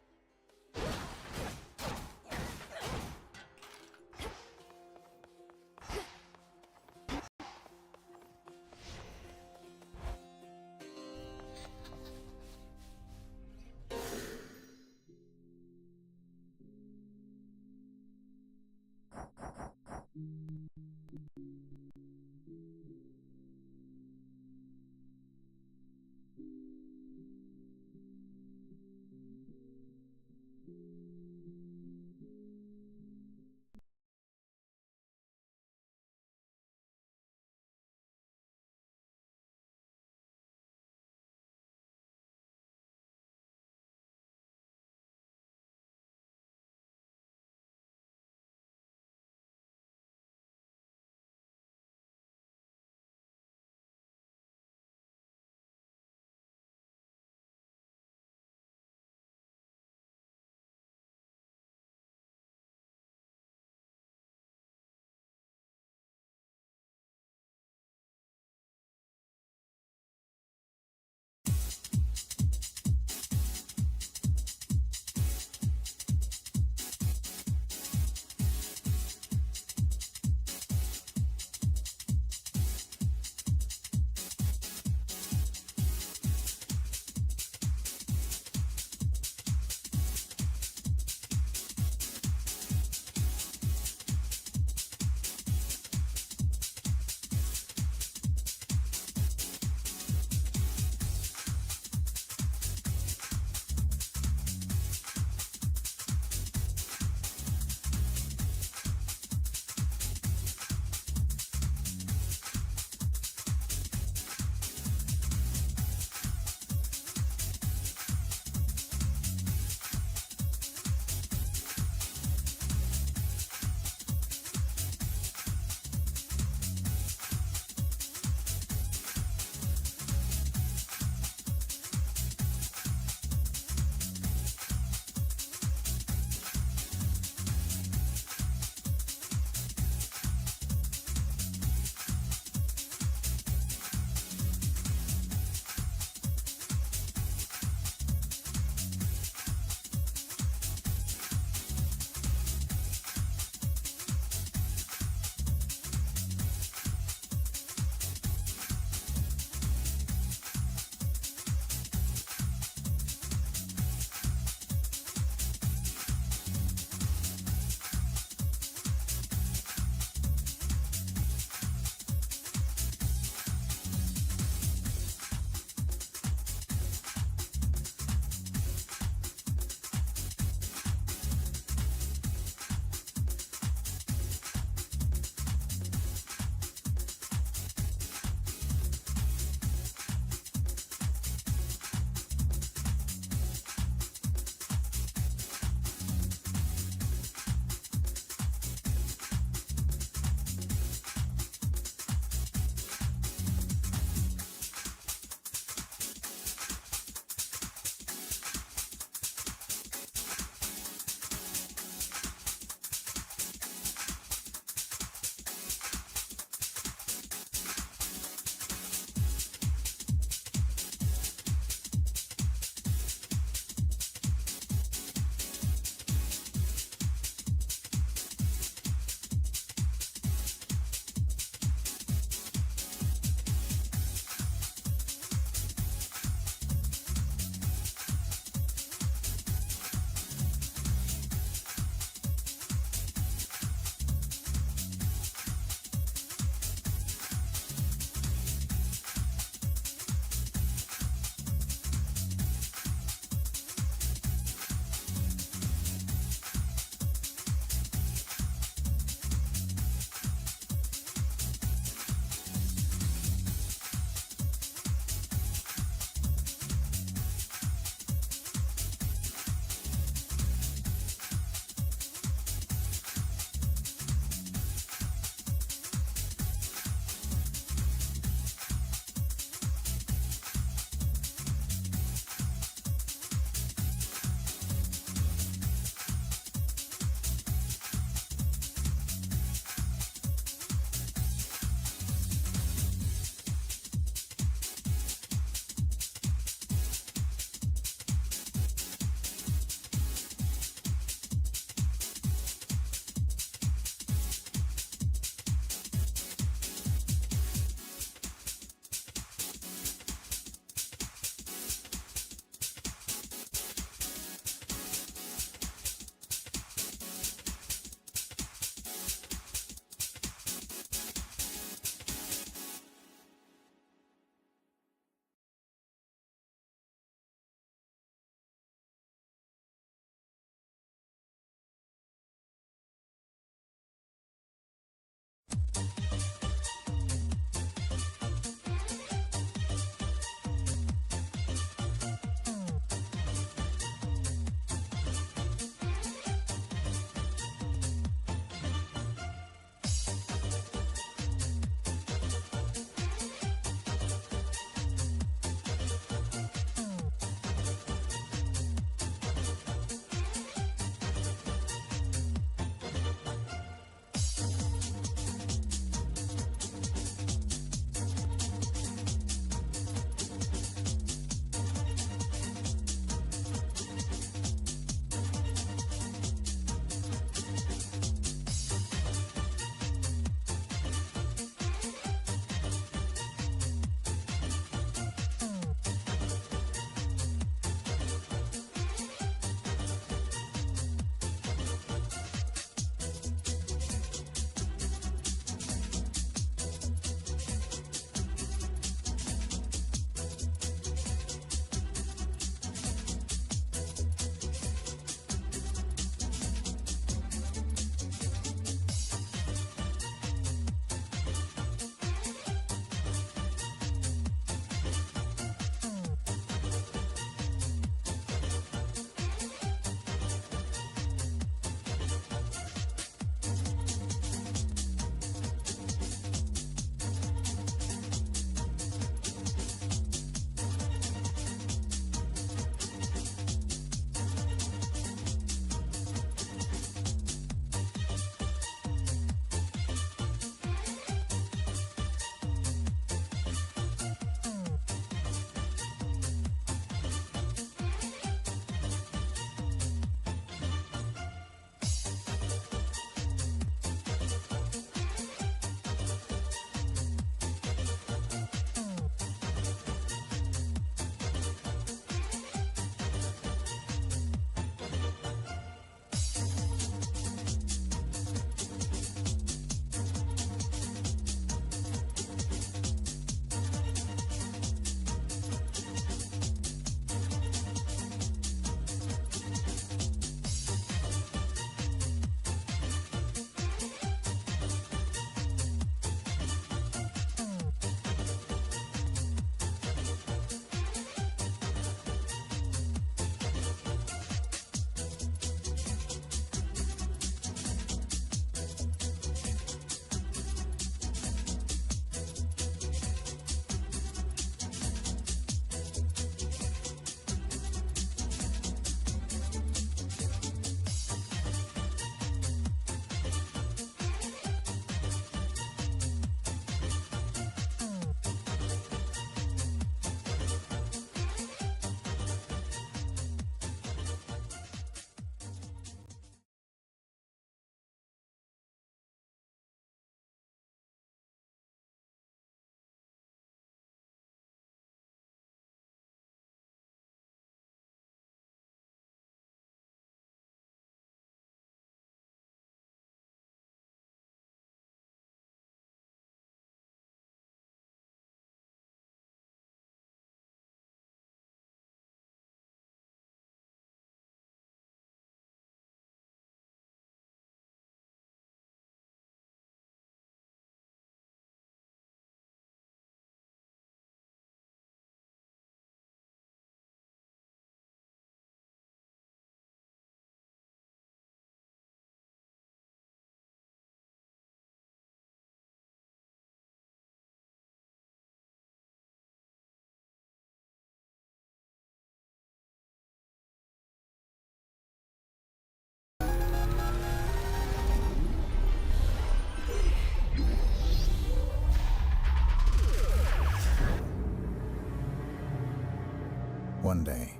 one day,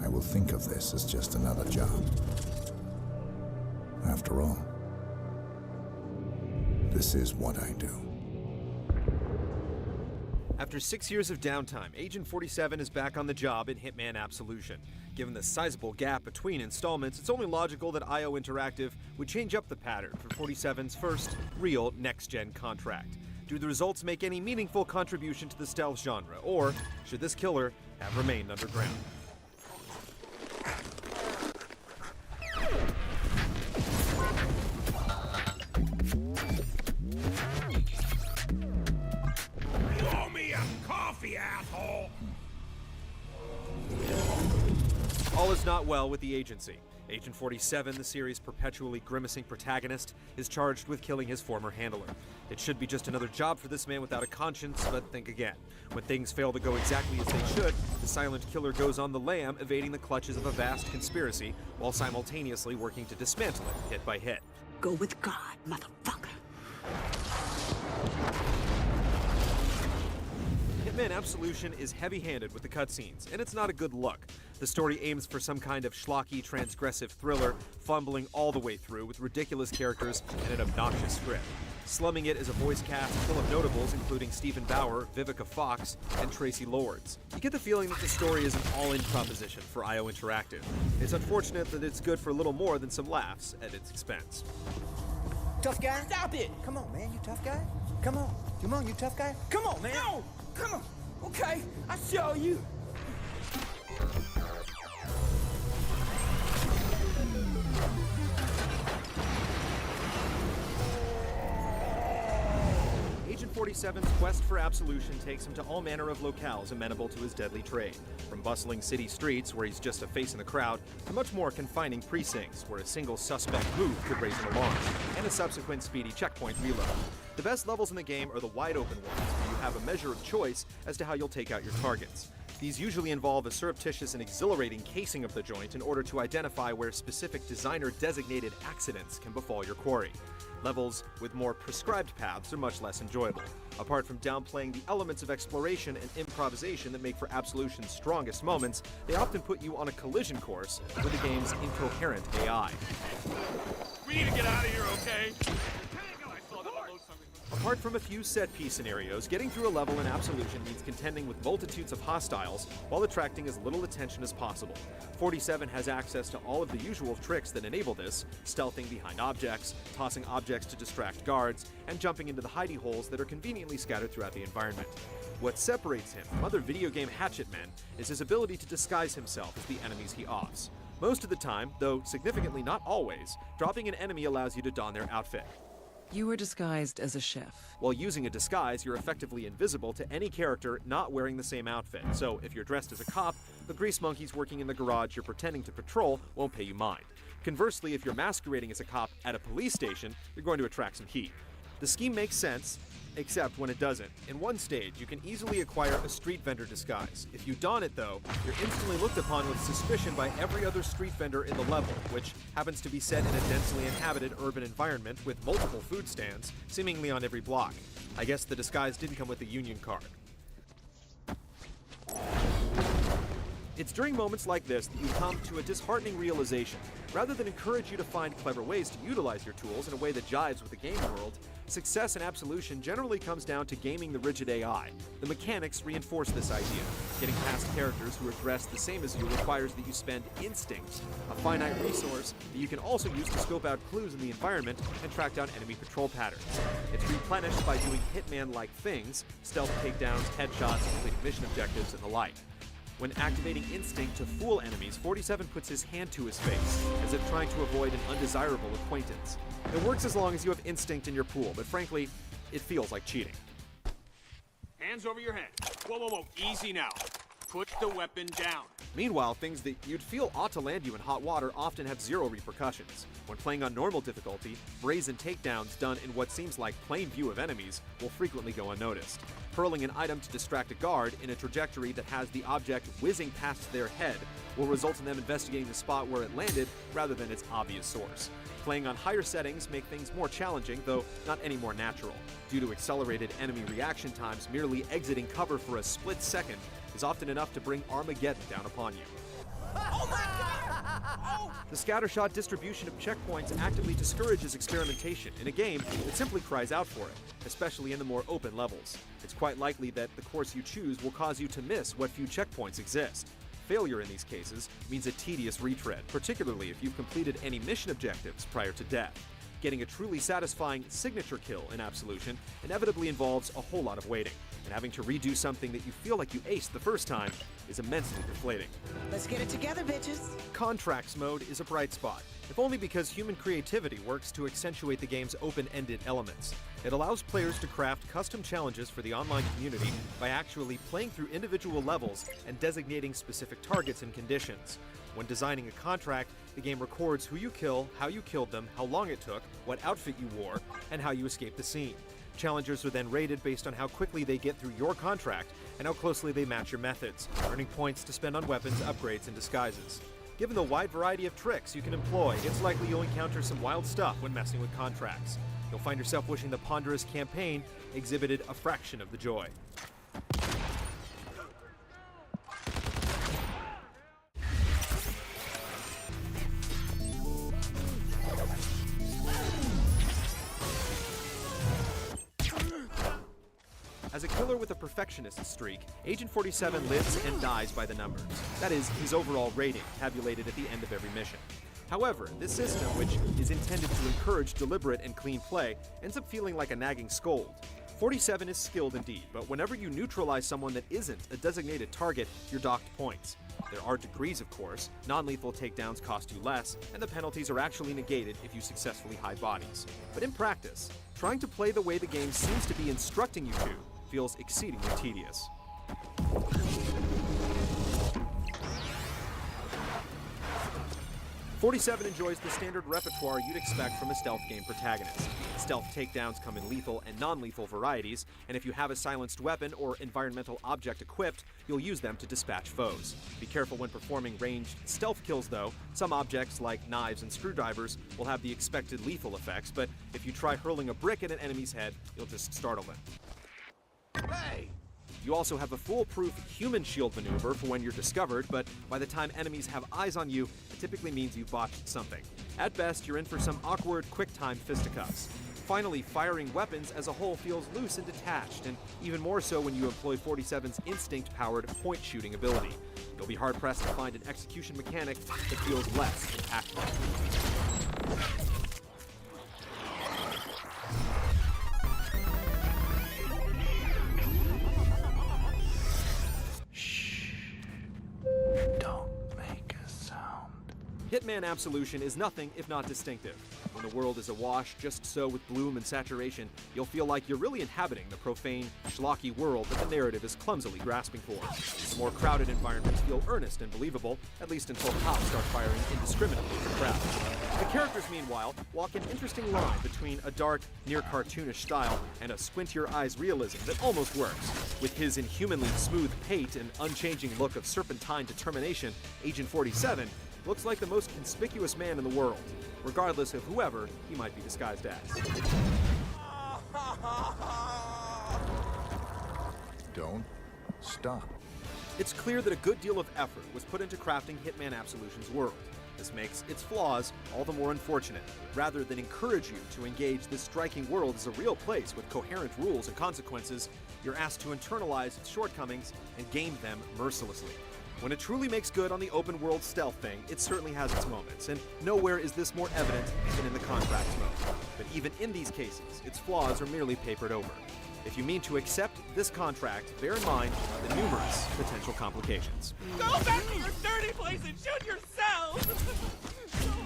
I will think of this as just another job. After all, this is what I do. After 6 years of downtime, Agent 47 is back on the job in Hitman Absolution. Given the sizable gap between installments, it's only logical that IO Interactive would change up the pattern for 47's first real next-gen contract. Do the results make any meaningful contribution to the stealth genre, or should this killer have remained underground? Pour me a coffee, asshole! All is not well with the agency. Agent 47, the series' perpetually grimacing protagonist, is charged with killing his former handler. It should be just another job for this man without a conscience, but think again. When things fail to go exactly as they should, the silent killer goes on the lam, evading the clutches of a vast conspiracy, while simultaneously working to dismantle it hit by hit. Go with God, motherfucker. Hitman Absolution is heavy-handed with the cutscenes, and it's not a good look. The story aims for some kind of schlocky, transgressive thriller, fumbling all the way through with ridiculous characters and an obnoxious script. Slumming it is a voice cast full of notables including Steven Bauer, Vivica Fox, and Tracy Lords. You get the feeling that the story is an all-in proposition for IO Interactive. It's unfortunate that it's good for a little more than some laughs at its expense. Tough guy? Stop it! Come on, man, you tough guy? Come on. Come on, you tough guy? Come on, man! No! Come on! Okay, I'll show you! Agent 47's quest for absolution takes him to all manner of locales amenable to his deadly trade, from bustling city streets where he's just a face in the crowd, to much more confining precincts where a single suspect move could raise an alarm, and a subsequent speedy checkpoint reload. The best levels in the game are the wide-open ones, where you have a measure of choice as to how you'll take out your targets. These usually involve a surreptitious and exhilarating casing of the joint in order to identify where specific designer-designated accidents can befall your quarry. Levels with more prescribed paths are much less enjoyable. Apart from downplaying the elements of exploration and improvisation that make for Absolution's strongest moments, they often put you on a collision course with the game's incoherent AI. We need to get out of here, okay? Apart from a few set-piece scenarios, getting through a level in Absolution means contending with multitudes of hostiles while attracting as little attention as possible. 47 has access to all of the usual tricks that enable this, stealthing behind objects, tossing objects to distract guards, and jumping into the hidey holes that are conveniently scattered throughout the environment. What separates him from other video game hatchet men is his ability to disguise himself as the enemies he offs. Most of the time, though significantly not always, dropping an enemy allows you to don their outfit. You were disguised as a chef. While using a disguise, you're effectively invisible to any character not wearing the same outfit. So if you're dressed as a cop, the grease monkeys working in the garage you're pretending to patrol won't pay you mind. Conversely, if you're masquerading as a cop at a police station, you're going to attract some heat. The scheme makes sense, except when it doesn't. In one stage, you can easily acquire a street vendor disguise. If you don it, though, you're instantly looked upon with suspicion by every other street vendor in the level, which happens to be set in a densely inhabited urban environment with multiple food stands, seemingly on every block. I guess the disguise didn't come with a union card. It's during moments like this that you come to a disheartening realization. Rather than encourage you to find clever ways to utilize your tools in a way that jives with the game world, success in Absolution generally comes down to gaming the rigid AI. The mechanics reinforce this idea. Getting past characters who are dressed the same as you requires that you spend instinct, a finite resource that you can also use to scope out clues in the environment and track down enemy patrol patterns. It's replenished by doing Hitman-like things, stealth takedowns, headshots, completing mission objectives, and the like. When activating instinct to fool enemies, 47 puts his hand to his face, as if trying to avoid an undesirable acquaintance. It works as long as you have instinct in your pool, but frankly, it feels like cheating. Hands over your head. Whoa, whoa, whoa. Easy now. Put the weapon down. Meanwhile, things that you'd feel ought to land you in hot water often have zero repercussions. When playing on normal difficulty, brazen takedowns done in what seems like plain view of enemies will frequently go unnoticed. Hurling an item to distract a guard in a trajectory that has the object whizzing past their head will result in them investigating the spot where it landed rather than its obvious source. Playing on higher settings make things more challenging, though not any more natural. Due to accelerated enemy reaction times, merely exiting cover for a split second is often enough to bring Armageddon down upon you. Oh my god! Oh! The scattershot distribution of checkpoints actively discourages experimentation in a game that simply cries out for it, especially in the more open levels. It's quite likely that the course you choose will cause you to miss what few checkpoints exist. Failure in these cases means a tedious retread, particularly if you've completed any mission objectives prior to death. Getting a truly satisfying signature kill in Absolution inevitably involves a whole lot of waiting, and having to redo something that you feel like you aced the first time is immensely deflating. Let's get it together, bitches. Contracts mode is a bright spot, if only because human creativity works to accentuate the game's open-ended elements. It allows players to craft custom challenges for the online community by actually playing through individual levels and designating specific targets and conditions. When designing a contract, the game records who you kill, how you killed them, how long it took, what outfit you wore, and how you escaped the scene. Challengers are then rated based on how quickly they get through your contract and how closely they match your methods, earning points to spend on weapons, upgrades, and disguises. Given the wide variety of tricks you can employ, it's likely you'll encounter some wild stuff when messing with contracts. You'll find yourself wishing the ponderous campaign exhibited a fraction of the joy. As a killer with a perfectionist streak, Agent 47 lives and dies by the numbers. That is, his overall rating, tabulated at the end of every mission. However, this system, which is intended to encourage deliberate and clean play, ends up feeling like a nagging scold. 47 is skilled indeed, but whenever you neutralize someone that isn't a designated target, you're docked points. There are degrees, of course. Non-lethal takedowns cost you less, and the penalties are actually negated if you successfully hide bodies. But in practice, trying to play the way the game seems to be instructing you to feels exceedingly tedious. .47 enjoys the standard repertoire you'd expect from a stealth game protagonist. Stealth takedowns come in lethal and non-lethal varieties, and if you have a silenced weapon or environmental object equipped, you'll use them to dispatch foes. Be careful when performing ranged stealth kills though. Some objects, like knives and screwdrivers, will have the expected lethal effects, but if you try hurling a brick at an enemy's head, you'll just startle them. Hey! You also have a foolproof human shield maneuver for when you're discovered, but by the time enemies have eyes on you, it typically means you've botched something. At best, you're in for some awkward, quick-time fisticuffs. Finally, firing weapons as a whole feels loose and detached, and even more so when you employ 47's instinct-powered point-shooting ability. You'll be hard-pressed to find an execution mechanic that feels less impactful. Hitman Absolution is nothing if not distinctive. When the world is awash just so with bloom and saturation, you'll feel like you're really inhabiting the profane, schlocky world that the narrative is clumsily grasping for. The more crowded environments feel earnest and believable, at least until cops start firing indiscriminately at the crowd. The characters, meanwhile, walk an interesting line between a dark, near-cartoonish style and a squint-your-eyes realism that almost works. With his inhumanly smooth pate and unchanging look of serpentine determination, Agent 47 looks like the most conspicuous man in the world, regardless of whoever he might be disguised as. Don't stop. It's clear that a good deal of effort was put into crafting Hitman Absolution's world. This makes its flaws all the more unfortunate. Rather than encourage you to engage this striking world as a real place with coherent rules and consequences, you're asked to internalize its shortcomings and game them mercilessly. When it truly makes good on the open-world stealth thing, it certainly has its moments, and nowhere is this more evident than in the contract mode. But even in these cases, its flaws are merely papered over. If you mean to accept this contract, bear in mind the numerous potential complications. Go back to your dirty place and shoot yourself!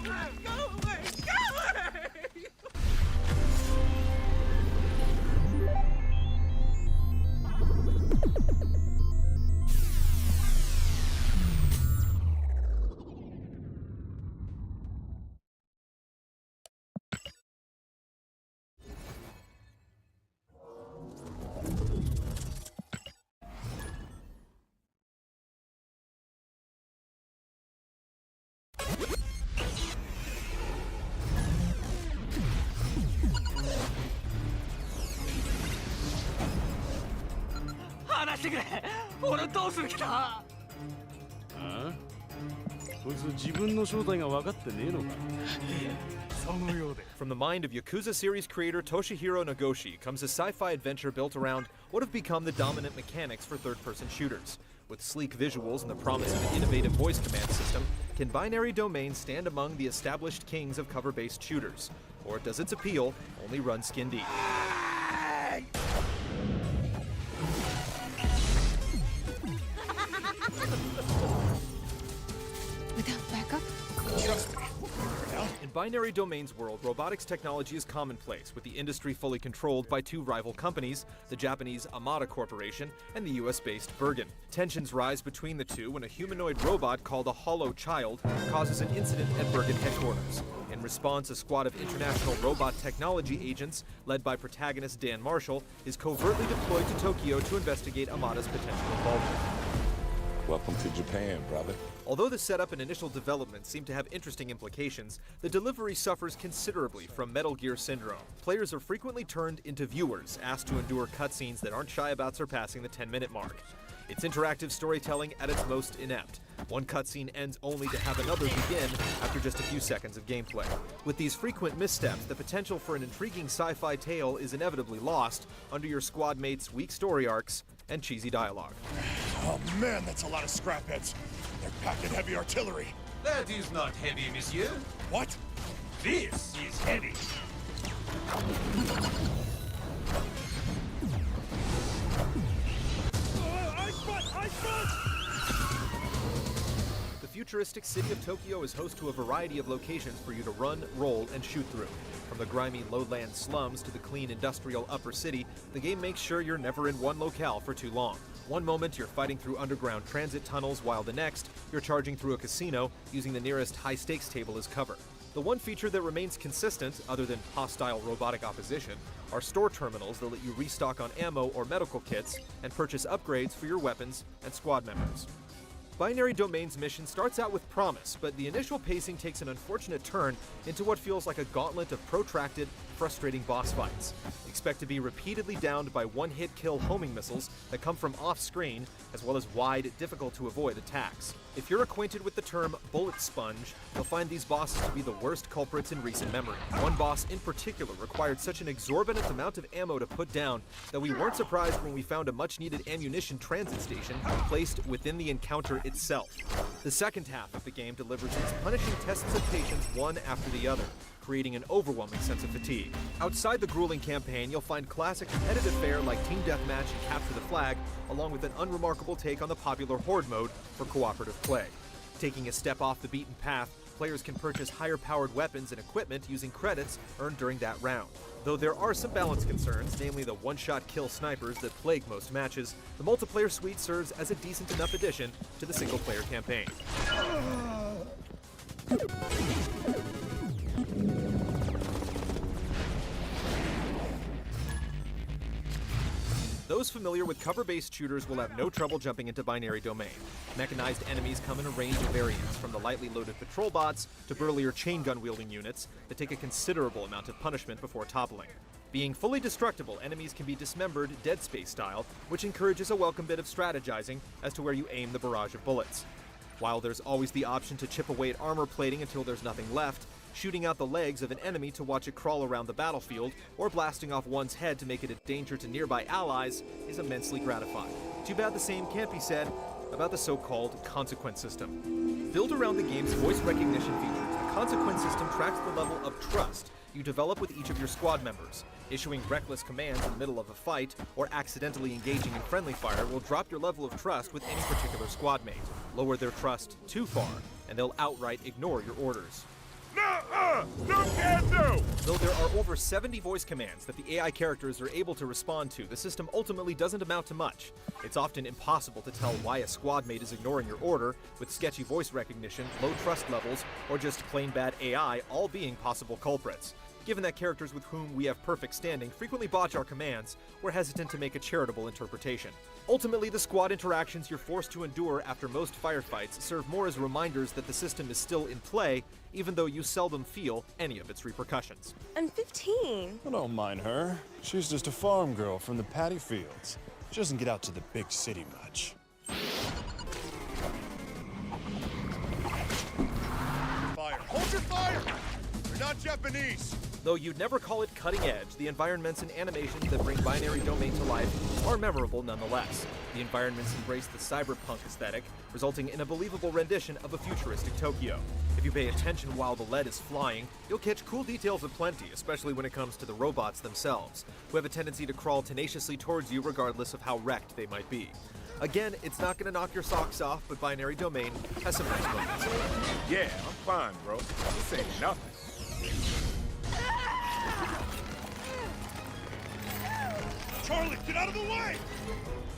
Go away! Go away! Go away! 俺どうする気だ。ああ、こいつ自分の正体が分かってねえのか。そのようで。 From the mind of Yakuza series creator Toshihiro Nagoshi comes a sci-fi adventure built around what have become the dominant mechanics for third-person shooters. With sleek visuals and the promise of an innovative voice command system, can Binary Domain stand among the established kings of cover-based shooters? Or does its appeal only run skin deep? Without backup? Trust me. In Binary Domain's world, robotics technology is commonplace, with the industry fully controlled by two rival companies, the Japanese Amada Corporation and the US-based Bergen. Tensions rise between the two when a humanoid robot called a Hollow Child causes an incident at Bergen headquarters. In response, a squad of international robot technology agents, led by protagonist Dan Marshall, is covertly deployed to Tokyo to investigate Amada's potential involvement. Welcome to Japan, brother. Although the setup and initial development seem to have interesting implications, the delivery suffers considerably from Metal Gear syndrome. Players are frequently turned into viewers, asked to endure cutscenes that aren't shy about surpassing the 10-minute mark. It's interactive storytelling at its most inept. One cutscene ends only to have another begin after just a few seconds of gameplay. With these frequent missteps, the potential for an intriguing sci-fi tale is inevitably lost under your squad mates' weak story arcs and cheesy dialogue. Oh man, that's a lot of scrapheads. They're packing heavy artillery. That is not heavy, monsieur. What? This is heavy. The futuristic city of Tokyo is host to a variety of locations for you to run, roll, and shoot through. From the grimy lowland slums to the clean industrial upper city, the game makes sure you're never in one locale for too long. One moment you're fighting through underground transit tunnels, while the next you're charging through a casino using the nearest high-stakes table as cover. The one feature that remains consistent, other than hostile robotic opposition, are store terminals that let you restock on ammo or medical kits and purchase upgrades for your weapons and squad members. Binary Domain's mission starts out with promise, but the initial pacing takes an unfortunate turn into what feels like a gauntlet of protracted, frustrating boss fights. Expect to be repeatedly downed by one-hit kill homing missiles that come from off-screen, as well as wide, difficult-to-avoid attacks. If you're acquainted with the term bullet sponge, you'll find these bosses to be the worst culprits in recent memory. One boss in particular required such an exorbitant amount of ammo to put down that we weren't surprised when we found a much-needed ammunition transit station placed within the encounter itself. The second half of the game delivers these punishing tests of patience one after the other, creating an overwhelming sense of fatigue. Outside the grueling campaign, you'll find classic competitive fare like Team Deathmatch and Capture the Flag, along with an unremarkable take on the popular Horde mode for cooperative play. Taking a step off the beaten path, players can purchase higher-powered weapons and equipment using credits earned during that round. Though there are some balance concerns, namely the one-shot kill snipers that plague most matches, the multiplayer suite serves as a decent enough addition to the single-player campaign. Those familiar with cover-based shooters will have no trouble jumping into Binary Domain. Mechanized enemies come in a range of variants, from the lightly loaded patrol bots to burlier chain gun-wielding units that take a considerable amount of punishment before toppling. Being fully destructible, enemies can be dismembered Dead Space style, which encourages a welcome bit of strategizing as to where you aim the barrage of bullets. While there's always the option to chip away at armor plating until there's nothing left, shooting out the legs of an enemy to watch it crawl around the battlefield, or blasting off one's head to make it a danger to nearby allies is immensely gratifying. Too bad the same can't be said about the so-called consequence system. Built around the game's voice recognition features, the consequence system tracks the level of trust you develop with each of your squad members. Issuing reckless commands in the middle of a fight, or accidentally engaging in friendly fire will drop your level of trust with any particular squad mate. Lower their trust too far, and they'll outright ignore your orders. No can do! Though there are over 70 voice commands that the AI characters are able to respond to, the system ultimately doesn't amount to much. It's often impossible to tell why a squad mate is ignoring your order, with sketchy voice recognition, low trust levels, or just plain bad AI all being possible culprits. Given that characters with whom we have perfect standing frequently botch our commands, we're hesitant to make a charitable interpretation. Ultimately, the squad interactions you're forced to endure after most firefights serve more as reminders that the system is still in play, even though you seldom feel any of its repercussions. I'm 15. Well, don't mind her. She's just a farm girl from the paddy fields. She doesn't get out to the big city much. fire! They're not Japanese! Though you'd never call it cutting edge, the environments and animations that bring Binary Domain to life are memorable nonetheless. The environments embrace the cyberpunk aesthetic, resulting in a believable rendition of a futuristic Tokyo. If you pay attention while the lead is flying, you'll catch cool details aplenty, especially when it comes to the robots themselves, who have a tendency to crawl tenaciously towards you regardless of how wrecked they might be. Again, it's not going to knock your socks off, but Binary Domain has some nice moments. Yeah, I'm fine, bro. This ain't nothing. Charlie, get out of the way!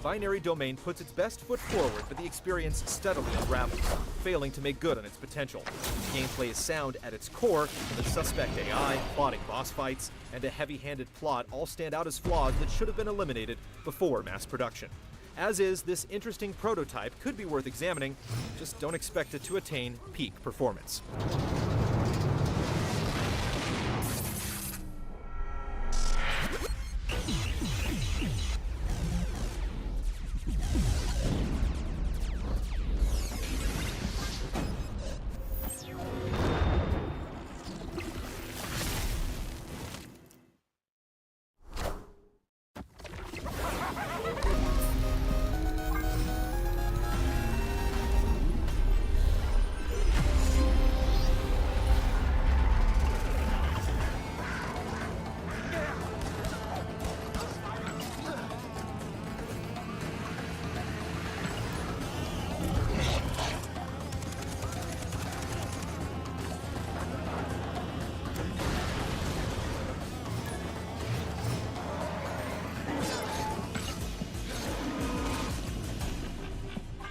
Binary Domain puts its best foot forward, but the experience steadily unravels, failing to make good on its potential. Gameplay is sound at its core, and the suspect AI, plotting boss fights, and a heavy-handed plot all stand out as flaws that should have been eliminated before mass production. As is, this interesting prototype could be worth examining, just don't expect it to attain peak performance.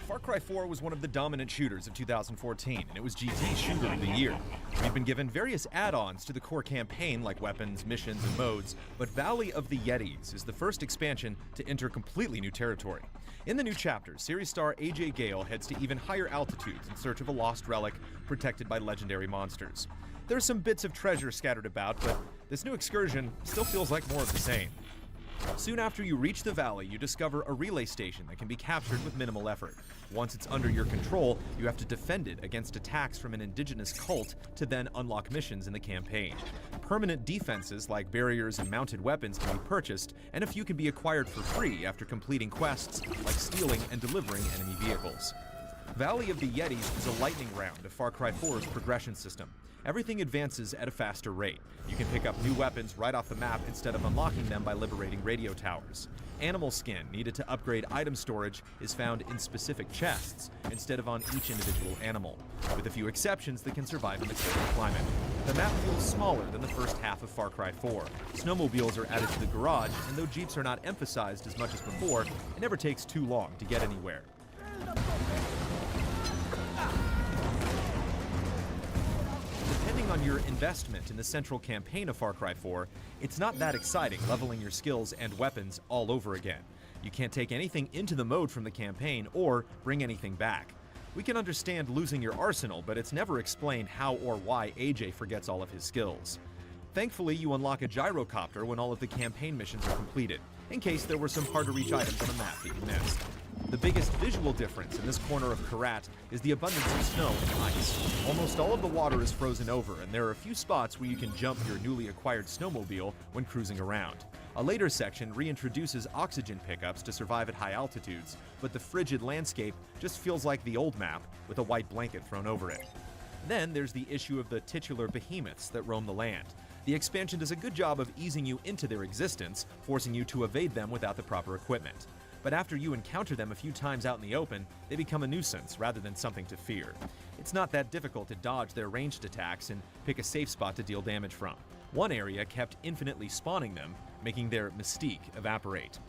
Far Cry 4 was one of the dominant shooters of 2014, and it was GT's Shooter of the Year. We've been given various add-ons to the core campaign, like weapons, missions, and modes, but Valley of the Yetis is the first expansion to enter completely new territory. In the new chapters, series star AJ Gale heads to even higher altitudes in search of a lost relic protected by legendary monsters. There are some bits of treasure scattered about, but this new excursion still feels like more of the same. Soon after you reach the valley, you discover a relay station that can be captured with minimal effort. Once it's under your control, you have to defend it against attacks from an indigenous cult to then unlock missions in the campaign. Permanent defenses like barriers and mounted weapons can be purchased, and a few can be acquired for free after completing quests like stealing and delivering enemy vehicles. Valley of the Yetis is a lightning round of Far Cry 4's progression system. Everything advances at a faster rate. You can pick up new weapons right off the map instead of unlocking them by liberating radio towers. Animal skin needed to upgrade item storage is found in specific chests instead of on each individual animal, with a few exceptions that can survive in the cold climate. The map feels smaller than the first half of Far Cry 4. Snowmobiles are added to the garage, and though Jeeps are not emphasized as much as before, it never takes too long to get anywhere. Depending on your investment in the central campaign of Far Cry 4, it's not that exciting leveling your skills and weapons all over again. You can't take anything into the mode from the campaign or bring anything back. We can understand losing your arsenal, but it's never explained how or why AJ forgets all of his skills. Thankfully, you unlock a gyrocopter when all of the campaign missions are completed, in case there were some hard-to-reach items on the map that you missed. The biggest visual difference in this corner of Karat is the abundance of snow and ice. Almost all of the water is frozen over, and there are a few spots where you can jump your newly acquired snowmobile when cruising around. A later section reintroduces oxygen pickups to survive at high altitudes, but the frigid landscape just feels like the old map with a white blanket thrown over it. Then there's the issue of the titular behemoths that roam the land. The expansion does a good job of easing you into their existence, forcing you to evade them without the proper equipment. But after you encounter them a few times out in the open, they become a nuisance rather than something to fear. It's not that difficult to dodge their ranged attacks and pick a safe spot to deal damage from. One area kept infinitely spawning them, making their mystique evaporate.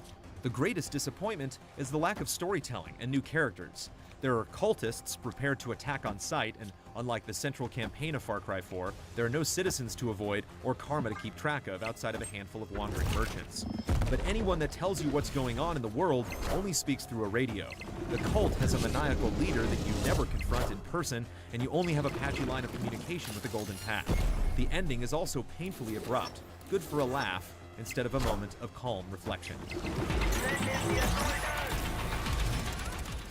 The greatest disappointment is the lack of storytelling and new characters. There are cultists prepared to attack on sight, and unlike the central campaign of Far Cry 4, there are no citizens to avoid or karma to keep track of outside of a handful of wandering merchants. But anyone that tells you what's going on in the world only speaks through a radio. The cult has a maniacal leader that you never confront in person, and you only have a patchy line of communication with the Golden Path. The ending is also painfully abrupt, good for a laugh instead of a moment of calm reflection.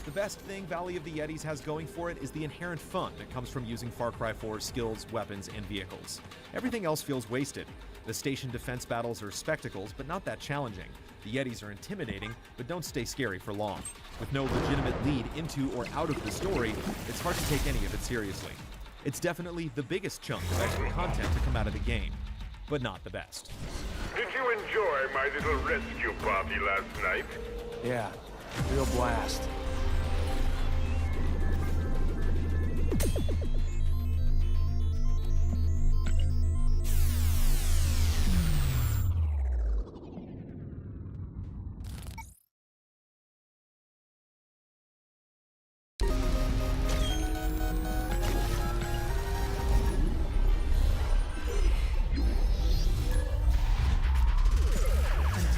The best thing Valley of the Yetis has going for it is the inherent fun that comes from using Far Cry 4's skills, weapons, and vehicles. Everything else feels wasted. The station defense battles are spectacles, but not that challenging. The Yetis are intimidating, but don't stay scary for long. With no legitimate lead into or out of the story, it's hard to take any of it seriously. It's definitely the biggest chunk of extra content to come out of the game, but not the best. Did you enjoy my little rescue party last night? Yeah, real blast.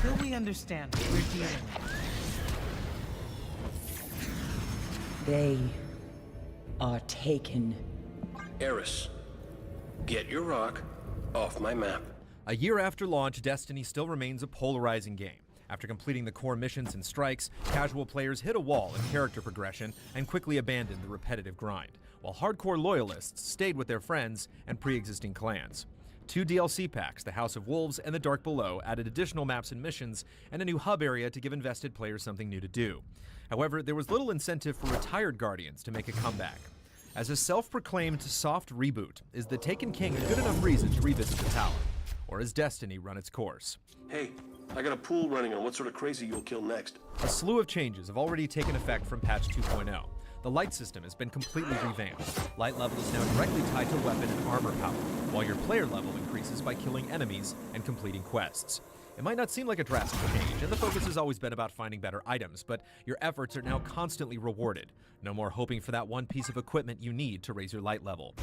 Until we understand what we're dealing with. They are taken. Eris, get your rock off my map. A year after launch, Destiny still remains a polarizing game. After completing the core missions and strikes, casual players hit a wall in character progression and quickly abandoned the repetitive grind, while hardcore loyalists stayed with their friends and pre-existing clans. 2 DLC packs, the House of Wolves and the Dark Below, added additional maps and missions, and a new hub area to give invested players something new to do. However, there was little incentive for retired Guardians to make a comeback. As a self-proclaimed soft reboot, is the Taken King a good enough reason to revisit the tower? Or has Destiny run its course? Hey, I got a pool running on what sort of crazy you'll kill next. A slew of changes have already taken effect from patch 2.0. The light system has been completely revamped. Light level is now directly tied to weapon and armor power, while your player level increases by killing enemies and completing quests. It might not seem like a drastic change, and the focus has always been about finding better items, but your efforts are now constantly rewarded. No more hoping for that one piece of equipment you need to raise your light level.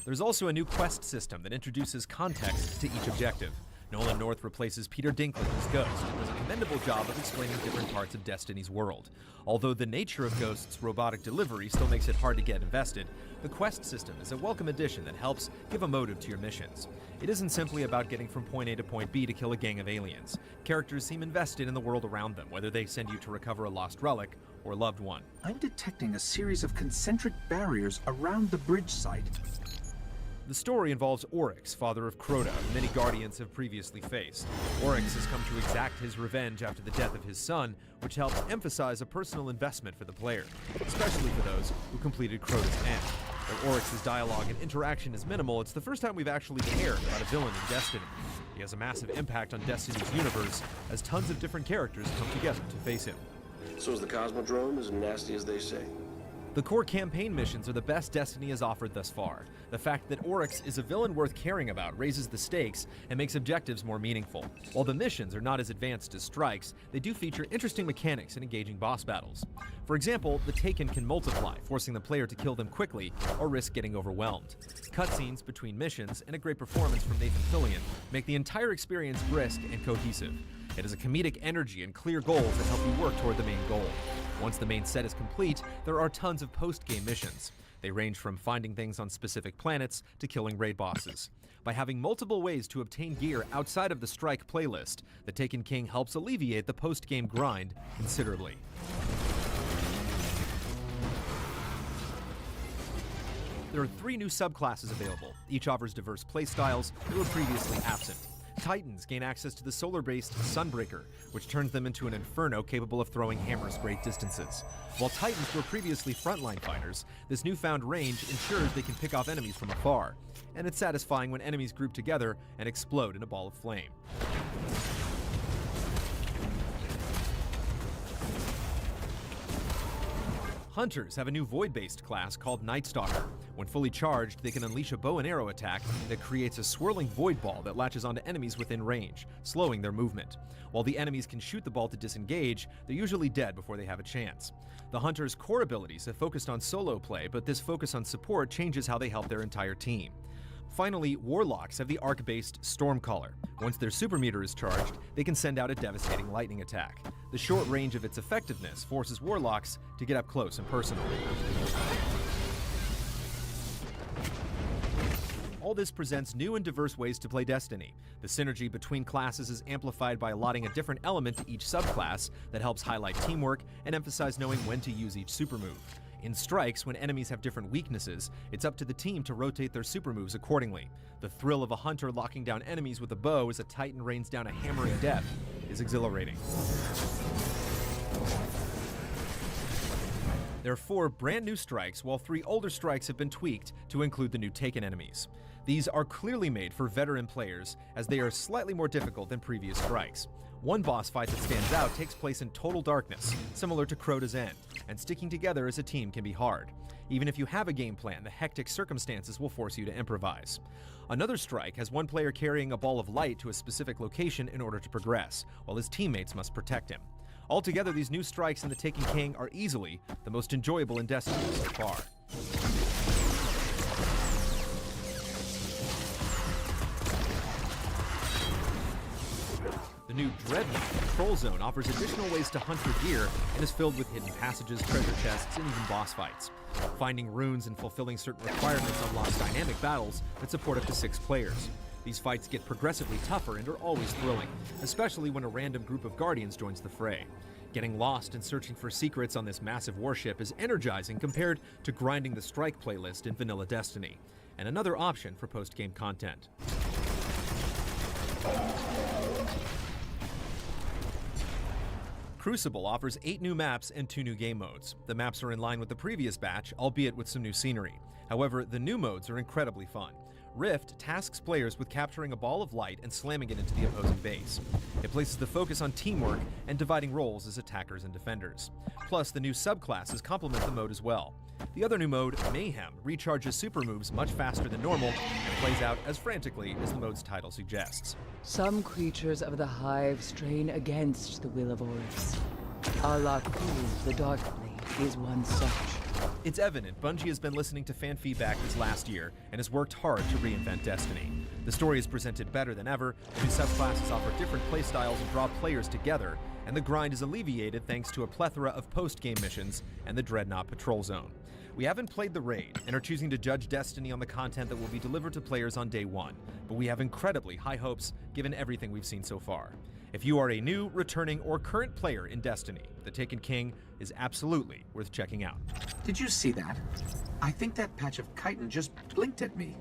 There's also a new quest system that introduces context to each objective. Nolan North replaces Peter Dinklage as Ghost and does a commendable job of explaining different parts of Destiny's world. Although the nature of Ghost's robotic delivery still makes it hard to get invested, the quest system is a welcome addition that helps give a motive to your missions. It isn't simply about getting from point A to point B to kill a gang of aliens. Characters seem invested in the world around them, whether they send you to recover a lost relic or a loved one. I'm detecting a series of concentric barriers around the bridge site. The story involves Oryx, father of Crota, who many Guardians have previously faced. Oryx has come to exact his revenge after the death of his son, which helps emphasize a personal investment for the player, especially for those who completed Crota's end. Though Oryx's dialogue and interaction is minimal, it's the first time we've actually cared about a villain in Destiny. He has a massive impact on Destiny's universe, as tons of different characters come together to face him. So is the Cosmodrome as nasty as they say? The core campaign missions are the best Destiny has offered thus far. The fact that Oryx is a villain worth caring about raises the stakes and makes objectives more meaningful. While the missions are not as advanced as Strikes, they do feature interesting mechanics and engaging boss battles. For example, the Taken can multiply, forcing the player to kill them quickly or risk getting overwhelmed. Cutscenes between missions and a great performance from Nathan Fillion make the entire experience brisk and cohesive. It has a comedic energy and clear goals that help you work toward the main goal. Once the main set is complete, there are tons of post-game missions. They range from finding things on specific planets to killing raid bosses. By having multiple ways to obtain gear outside of the Strike playlist, the Taken King helps alleviate the post-game grind considerably. There are 3 new subclasses available. Each offers diverse playstyles that were previously absent. Titans gain access to the solar-based Sunbreaker, which turns them into an inferno capable of throwing hammers great distances. While Titans were previously frontline fighters, this newfound range ensures they can pick off enemies from afar, and it's satisfying when enemies group together and explode in a ball of flame. Hunters have a new void-based class called Night Stalker. When fully charged, they can unleash a bow and arrow attack that creates a swirling void ball that latches onto enemies within range, slowing their movement. While the enemies can shoot the ball to disengage, they're usually dead before they have a chance. The Hunter's core abilities have focused on solo play, but this focus on support changes how they help their entire team. Finally, Warlocks have the arc-based Stormcaller. Once their super meter is charged, they can send out a devastating lightning attack. The short range of its effectiveness forces Warlocks to get up close and personal. All All this presents new and diverse ways to play Destiny. The synergy between classes is amplified by allotting a different element to each subclass that helps highlight teamwork and emphasize knowing when to use each supermove. In strikes, when enemies have different weaknesses, it's up to the team to rotate their supermoves accordingly. The thrill of a hunter locking down enemies with a bow as a titan rains down a hammering death is exhilarating. There are 4 brand new strikes, while 3 older strikes have been tweaked to include the new Taken enemies. These are clearly made for veteran players, as they are slightly more difficult than previous strikes. One boss fight that stands out takes place in total darkness, similar to Crota's End, and sticking together as a team can be hard. Even if you have a game plan, the hectic circumstances will force you to improvise. Another strike has one player carrying a ball of light to a specific location in order to progress, while his teammates must protect him. Altogether, these new strikes in The Taken King are easily the most enjoyable in Destiny so far. The new Dreadnought Patrol Zone offers additional ways to hunt for gear and is filled with hidden passages, treasure chests, and even boss fights. Finding runes and fulfilling certain requirements unlocks dynamic battles that support up to 6 players. These fights get progressively tougher and are always thrilling, especially when a random group of Guardians joins the fray. Getting lost and searching for secrets on this massive warship is energizing compared to grinding the Strike playlist in vanilla Destiny, and another option for post-game content. Crucible offers 8 new maps and 2 new game modes. The maps are in line with the previous batch, albeit with some new scenery. However, the new modes are incredibly fun. Rift tasks players with capturing a ball of light and slamming it into the opposing base. It places the focus on teamwork and dividing roles as attackers and defenders. Plus, the new subclasses complement the mode as well. The other new mode, Mayhem, recharges super moves much faster than normal and plays out as frantically as the mode's title suggests. Some creatures of the Hive strain against the will of Oryx. Alakul, the Dark Blade, is one such. It's evident Bungie has been listening to fan feedback this last year and has worked hard to reinvent Destiny. The story is presented better than ever, new subclasses offer different playstyles and draw players together, and the grind is alleviated thanks to a plethora of post-game missions and the Dreadnought Patrol Zone. We haven't played the raid and are choosing to judge Destiny on the content that will be delivered to players on day 1, but we have incredibly high hopes given everything we've seen so far. If you are a new, returning, or current player in Destiny, The Taken King is absolutely worth checking out. Did you see that? I think that patch of chitin just blinked at me.